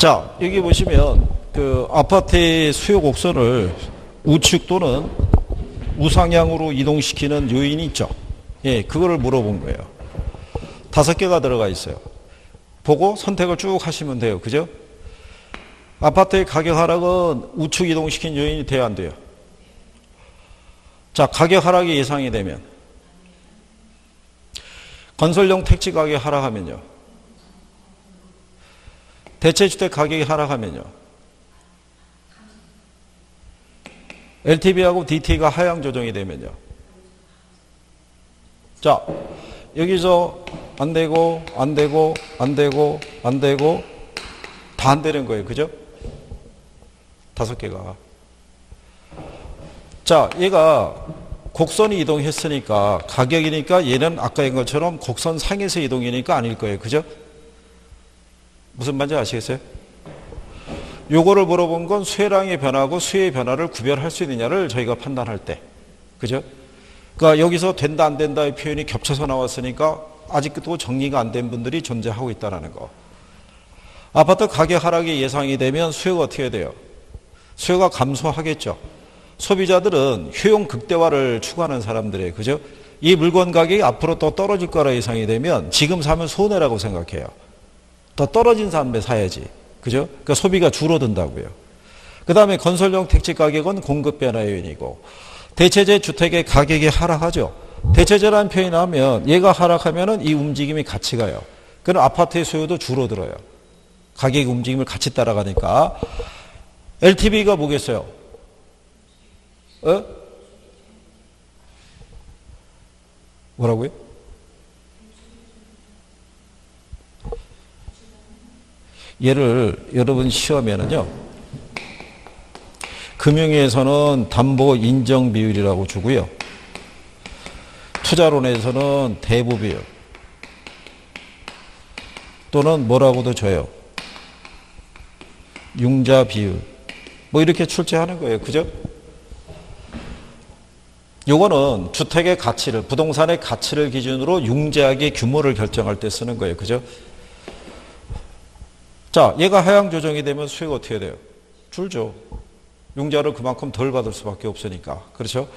자, 여기 보시면 그 아파트의 수요 곡선을 우측 또는 우상향으로 이동시키는 요인이 있죠. 예, 그거를 물어본 거예요. 5개가 들어가 있어요. 보고 선택을 쭉 하시면 돼요. 그죠? 아파트의 가격 하락은 우측 이동시킨 요인이 돼야 안 돼요. 자, 가격 하락이 예상이 되면 건설용 택지 가격 하락하면요. 대체주택 가격이 하락하면요. LTV하고 DT가 하향 조정이 되면요. 자, 여기서 안 되고, 안 되고, 안 되고, 안 되고, 다 안 되는 거예요. 그죠? 5개가. 자, 얘가 곡선이 이동했으니까 가격이니까 얘는 아까 한 것처럼 곡선 상에서 이동이니까 아닐 거예요. 그죠? 무슨 말인지 아시겠어요? 요거를 물어본 건 수요량의 변화하고 수요의 변화를 구별할 수 있느냐를 저희가 판단할 때. 그죠? 그러니까 여기서 된다 안 된다의 표현이 겹쳐서 나왔으니까 아직도 정리가 안 된 분들이 존재하고 있다는 거. 아파트 가격 하락이 예상이 되면 수요가 어떻게 돼요? 수요가 감소하겠죠. 소비자들은 효용 극대화를 추구하는 사람들이에요. 그죠? 이 물건 가격이 앞으로 또 떨어질 거라 예상이 되면 지금 사면 손해라고 생각해요. 더 떨어진 삶에 사야지. 그죠? 그러니까 소비가 줄어든다고요. 그 다음에 건설용 택지 가격은 공급 변화 요인이고, 대체재 주택의 가격이 하락하죠. 대체재라는 표현이 나오면 얘가 하락하면은 이 움직임이 같이 가요. 그럼 아파트의 수요도 줄어들어요. 가격 움직임을 같이 따라가니까. LTV가 뭐겠어요? 뭐라고요? 얘를 여러분 시험에는요, 금융에서는 담보 인정 비율이라고 주고요. 투자론에서는 대부 비율 또는 뭐라고도 줘요. 융자 비율. 뭐 이렇게 출제하는 거예요. 그죠? 요거는 주택의 가치를, 부동산의 가치를 기준으로 융자액의 규모를 결정할 때 쓰는 거예요. 그죠? 자, 얘가 하향 조정이 되면 수익 어떻게 돼요? 줄죠. 융자를 그만큼 덜 받을 수밖에 없으니까. 그렇죠?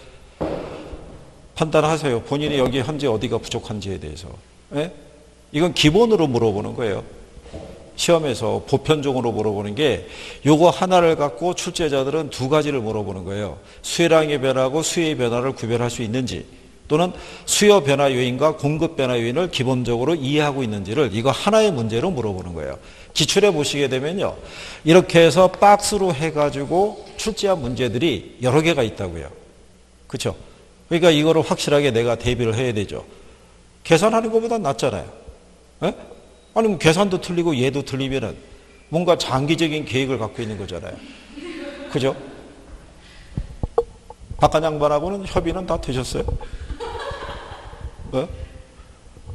판단하세요. 본인이 여기 현재 어디가 부족한지에 대해서. 예? 이건 기본으로 물어보는 거예요. 시험에서 보편적으로 물어보는 게 요거 하나를 갖고 출제자들은 두 가지를 물어보는 거예요. 수요량의 변화하고 수요의 변화를 구별할 수 있는지, 또는 수요 변화 요인과 공급 변화 요인을 기본적으로 이해하고 있는지를 이거 하나의 문제로 물어보는 거예요. 기출해 보시게 되면요, 이렇게 해서 박스로 해가지고 출제한 문제들이 여러 개가 있다고요. 그렇죠? 그러니까 이거를 확실하게 내가 대비를 해야 되죠. 계산하는 것보다 낫잖아요. 에? 아니, 계산도 틀리고 얘도 틀리면은 뭔가 장기적인 계획을 갖고 있는 거잖아요. 그죠? 박관 양반하고는 협의는 다 되셨어요? 어?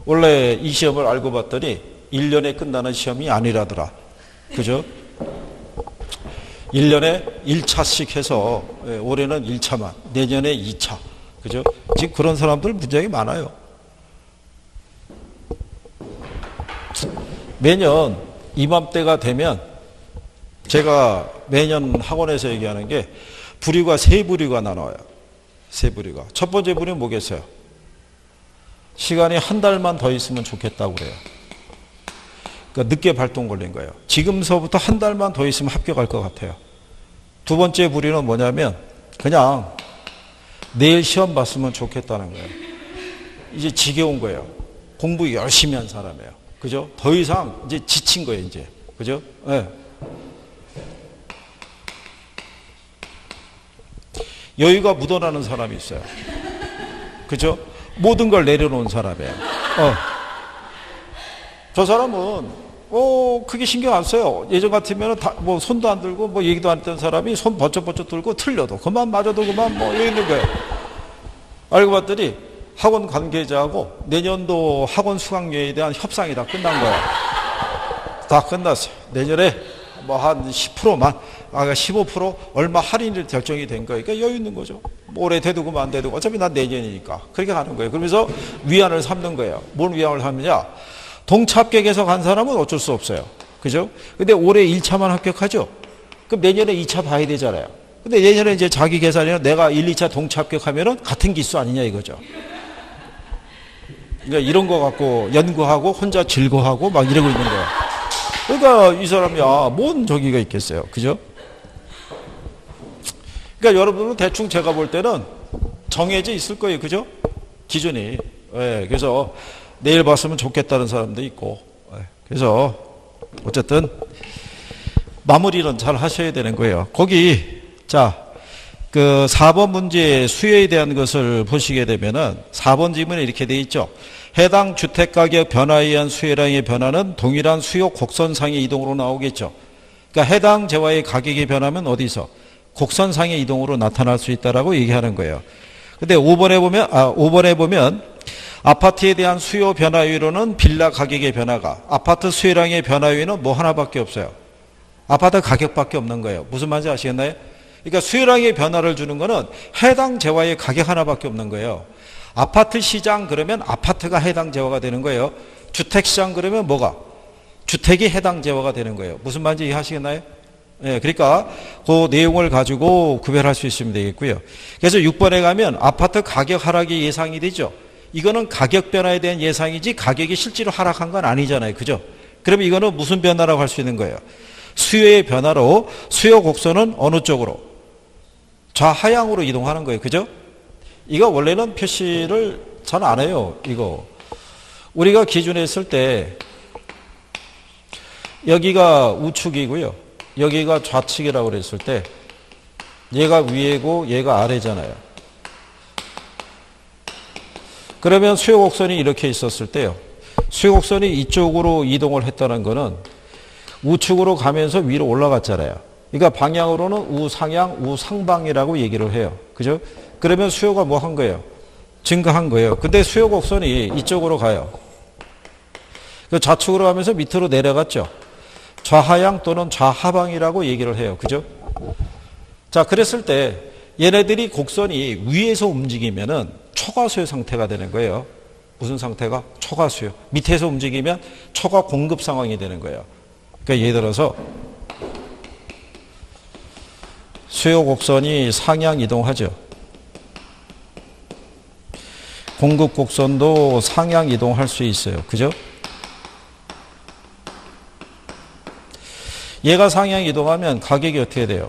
원래 이 시험을 알고 봤더니 1년에 끝나는 시험이 아니라더라. 그죠? 1년에 1차씩 해서 올해는 1차만, 내년에 2차. 그죠? 지금 그런 사람들 굉장히 많아요. 매년 이맘때가 되면 제가 매년 학원에서 얘기하는 게 부류가 세 부류가 나눠요. 세 부류가. 첫 번째 부류는 뭐겠어요? 시간이 한 달만 더 있으면 좋겠다고 그래요. 그러니까 늦게 발동 걸린 거예요. 지금서부터 한 달만 더 있으면 합격할 것 같아요. 두 번째 부류는 뭐냐면 그냥 내일 시험 봤으면 좋겠다는 거예요. 이제 지겨운 거예요. 공부 열심히 한 사람이에요. 그죠? 더 이상 이제 지친 거예요, 이제. 그죠? 네. 여유가 묻어나는 사람이 있어요. 그죠? 모든 걸 내려놓은 사람이에요. 저 사람은, 크게 신경 안 써요. 예전 같으면 뭐 손도 안 들고 뭐 얘기도 안 했던 사람이 손 번쩍번쩍 들고 틀려도 그만 맞아도 그만 뭐 여기 있는 거예요. 알고 봤더니 학원 관계자하고 내년도 학원 수강료에 대한 협상이 다 끝난 거야. 다 끝났어요. 내년에 뭐 한 10%만, 15% 얼마 할인이 결정이 된 거예요. 그러니까 여유 있는 거죠. 뭐 올해 돼도 그만 안 돼도 어차피 난 내년이니까. 그렇게 가는 거예요. 그러면서 위안을 삼는 거예요. 뭔 위안을 삼느냐? 동차 합격해서 간 사람은 어쩔 수 없어요. 그죠? 근데 올해 1차만 합격하죠? 그럼 내년에 2차 봐야 되잖아요. 근데 내년에 이제 자기 계산에는 내가 1, 2차 동차 합격하면은 같은 기수 아니냐 이거죠. 그러니까 이런 거 갖고 연구하고 혼자 즐거워하고 막 이러고 있는 거야. 그러니까 이 사람이 뭔 저기가 있겠어요. 그죠? 그러니까 여러분은 대충 제가 볼 때는 정해져 있을 거예요. 그죠? 기준이. 예, 그래서 내일 봤으면 좋겠다는 사람도 있고. 예, 그래서 어쨌든 마무리는 잘 하셔야 되는 거예요. 거기 자, 그 4번 문제의 수요에 대한 것을 보시게 되면은 4번 지문에 이렇게 돼 있죠. 해당 주택가격 변화에 의한 수요량의 변화는 동일한 수요 곡선상의 이동으로 나오겠죠. 그러니까 해당 재화의 가격이 변하면 어디서? 곡선상의 이동으로 나타날 수 있다라고 얘기하는 거예요. 근데 5번에 보면 아파트에 대한 수요 변화율로는 빌라 가격의 변화가, 아파트 수요량의 변화율은 뭐 하나밖에 없어요. 아파트 가격밖에 없는 거예요. 무슨 말인지 아시겠나요? 그러니까 수요량의 변화를 주는 거는 해당 재화의 가격 하나밖에 없는 거예요. 아파트 시장 그러면 아파트가 해당 재화가 되는 거예요. 주택 시장 그러면 뭐가? 주택이 해당 재화가 되는 거예요. 무슨 말인지 이해하시겠나요? 네, 그러니까 그 내용을 가지고 구별할 수 있으면 되겠고요. 그래서 6번에 가면 아파트 가격 하락이 예상이 되죠. 이거는 가격 변화에 대한 예상이지 가격이 실제로 하락한 건 아니잖아요. 그죠? 그러면 이거는 무슨 변화라고 할 수 있는 거예요? 수요의 변화로 수요 곡선은 어느 쪽으로? 좌하향으로 이동하는 거예요. 그죠? 이거 원래는 표시를 잘 안 해요. 이거. 우리가 기준했을 때 여기가 우측이고요. 여기가 좌측이라고 그랬을 때 얘가 위에고 얘가 아래잖아요. 그러면 수요 곡선이 이렇게 있었을 때요. 수요 곡선이 이쪽으로 이동을 했다는 거는 우측으로 가면서 위로 올라갔잖아요. 그러니까 방향으로는 우상향, 우상방이라고 얘기를 해요. 그죠? 그러면 수요가 뭐 한 거예요? 증가한 거예요. 근데 수요 곡선이 이쪽으로 가요. 그 좌측으로 가면서 밑으로 내려갔죠. 좌하향 또는 좌하방이라고 얘기를 해요. 그죠? 자, 그랬을 때 얘네들이 곡선이 위에서 움직이면은 초과수요 상태가 되는 거예요. 무슨 상태가? 초과수요. 밑에서 움직이면 초과 공급 상황이 되는 거예요. 그러니까 예를 들어서 수요 곡선이 상향 이동하죠. 공급 곡선도 상향 이동할 수 있어요. 그죠? 얘가 상향 이동하면 가격이 어떻게 돼요?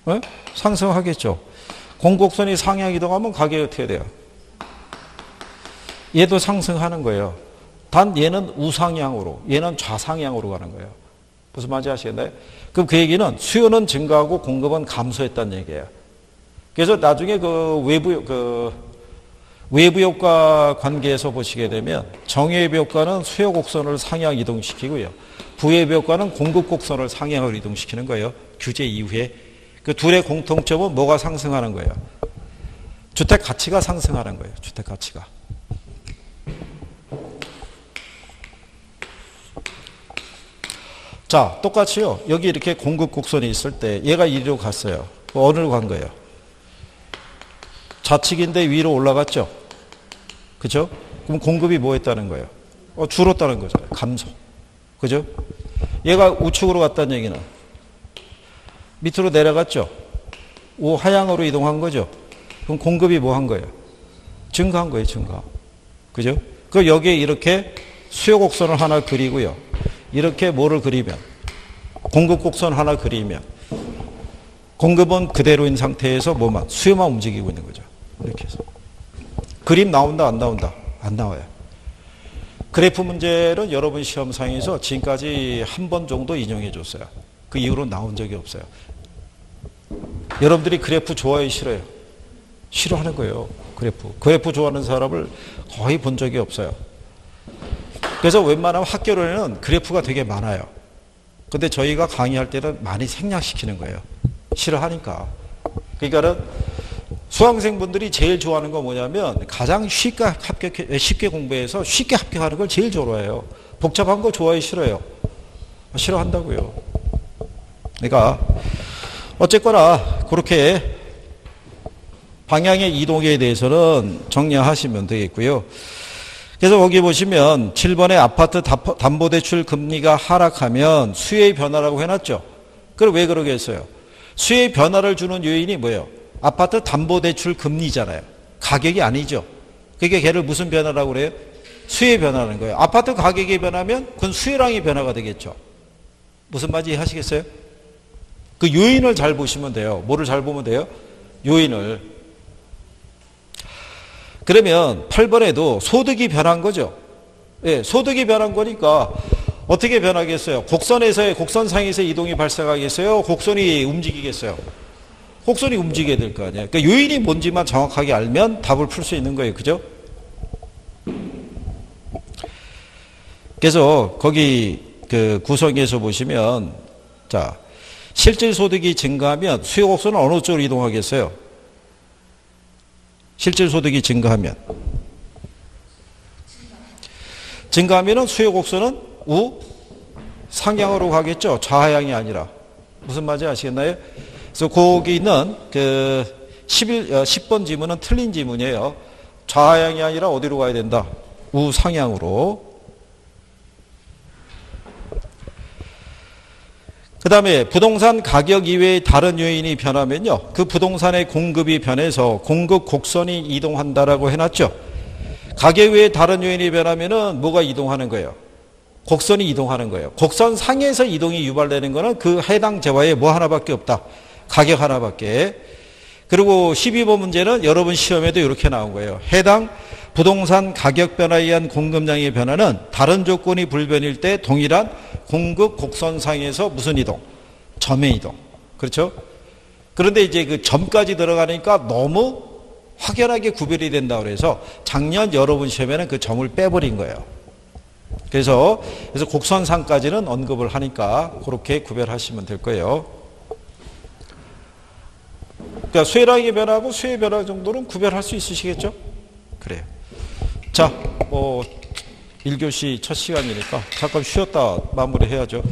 네? 상승하겠죠. 공곡선이 상향 이동하면 가격이 어떻게 돼요? 얘도 상승하는 거예요. 단 얘는 우상향으로, 얘는 좌상향으로 가는 거예요. 무슨 말인지 아시겠나요? 그럼 그 얘기는 수요는 증가하고 공급은 감소했다는 얘기예요. 그래서 나중에 외부 효과 관계에서 보시게 되면 정외부 효과는 수요 곡선을 상향 이동시키고요. 부외부 효과는 공급 곡선을 상향으로 이동시키는 거예요. 규제 이후에. 그 둘의 공통점은 뭐가 상승하는 거예요? 주택 가치가 상승하는 거예요. 주택 가치가. 자, 똑같이요. 여기 이렇게 공급 곡선이 있을 때 얘가 이리로 갔어요. 어디로 간 거예요? 좌측인데 위로 올라갔죠? 그죠? 그럼 공급이 뭐 했다는 거예요? 줄었다는 거잖아요. 감소. 그죠? 얘가 우측으로 갔다는 얘기는 밑으로 내려갔죠? 우하향으로 이동한 거죠? 그럼 공급이 뭐 한 거예요? 증가한 거예요, 증가. 그죠? 그 여기에 이렇게 수요 곡선을 하나 그리고요. 이렇게 뭐를 그리면? 공급 곡선 하나 그리면 공급은 그대로인 상태에서 뭐만? 수요만 움직이고 있는 거죠. 이렇게 해서. 그림 나온다, 안 나온다? 안 나와요. 그래프 문제는 여러분 시험상에서 지금까지 한 번 정도 인용해 줬어요. 그 이후로 나온 적이 없어요. 여러분들이 그래프 좋아해요, 싫어요? 싫어하는 거예요. 그래프 좋아하는 사람을 거의 본 적이 없어요. 그래서 웬만하면 학교로는 그래프가 되게 많아요. 근데 저희가 강의할 때는 많이 생략시키는 거예요. 싫어하니까. 그러니까는 수강생분들이 제일 좋아하는 건 뭐냐면 가장 쉽게 공부해서 쉽게 합격하는 걸 제일 좋아해요. 복잡한 거 좋아해, 싫어요? 싫어한다고요. 그러니까 어쨌거나 그렇게 방향의 이동에 대해서는 정리하시면 되겠고요. 그래서 거기 보시면 7번에 아파트 담보대출 금리가 하락하면 수요의 변화라고 해놨죠. 그럼 왜 그러게 했어요? 수요의 변화를 주는 요인이 뭐예요? 아파트 담보대출 금리잖아요. 가격이 아니죠. 그게 걔를 무슨 변화라고 그래요? 수요의 변화라는 거예요. 아파트 가격이 변하면 그건 수요량이 변화가 되겠죠. 무슨 말인지 이해하시겠어요? 그 요인을 잘 보시면 돼요. 뭐를 잘 보면 돼요? 요인을. 그러면 8번에도 소득이 변한 거죠. 예, 소득이 변한 거니까 어떻게 변하겠어요? 곡선상에서의 이동이 발생하겠어요? 곡선이 움직이겠어요? 곡선이 움직여야 될 거 아니에요. 그러니까 요인이 뭔지만 정확하게 알면 답을 풀 수 있는 거예요. 그죠? 그래서 거기 그 구성에서 보시면 자, 실질 소득이 증가하면 수요 곡선은 어느 쪽으로 이동하겠어요? 실질 소득이 증가하면은 수요 곡선은 상향으로 가겠죠. 좌하향이 아니라. 무슨 말인지 아시겠나요? 그래서 거기 있는 그 10번 지문은 틀린 지문이에요. 좌하향이 아니라 어디로 가야 된다? 우상향으로. 그 다음에 부동산 가격 이외의 다른 요인이 변하면요. 그 부동산의 공급이 변해서 공급 곡선이 이동한다라고 해놨죠. 가격 외의 다른 요인이 변하면은 뭐가 이동하는 거예요? 곡선이 이동하는 거예요. 곡선 상에서 이동이 유발되는 거는 그 해당 재화에 뭐 하나밖에 없다. 가격 하나밖에. 그리고 12번 문제는 여러분 시험에도 이렇게 나온 거예요. 해당 부동산 가격 변화에 의한 공급량의 변화는 다른 조건이 불변일 때 동일한 공급 곡선상에서 무슨 이동? 점의 이동. 그렇죠? 그런데 이제 그 점까지 들어가니까 너무 확연하게 구별이 된다고 그래서 작년 여러분 시험에는 그 점을 빼버린 거예요. 그래서 곡선상까지는 언급을 하니까 그렇게 구별하시면 될 거예요. 그러니까 쇠락의 변화하고 쇠의 변화 정도는 구별할 수 있으시겠죠? 그래요. 자, 1교시 첫 시간이니까 잠깐 쉬었다 마무리해야죠.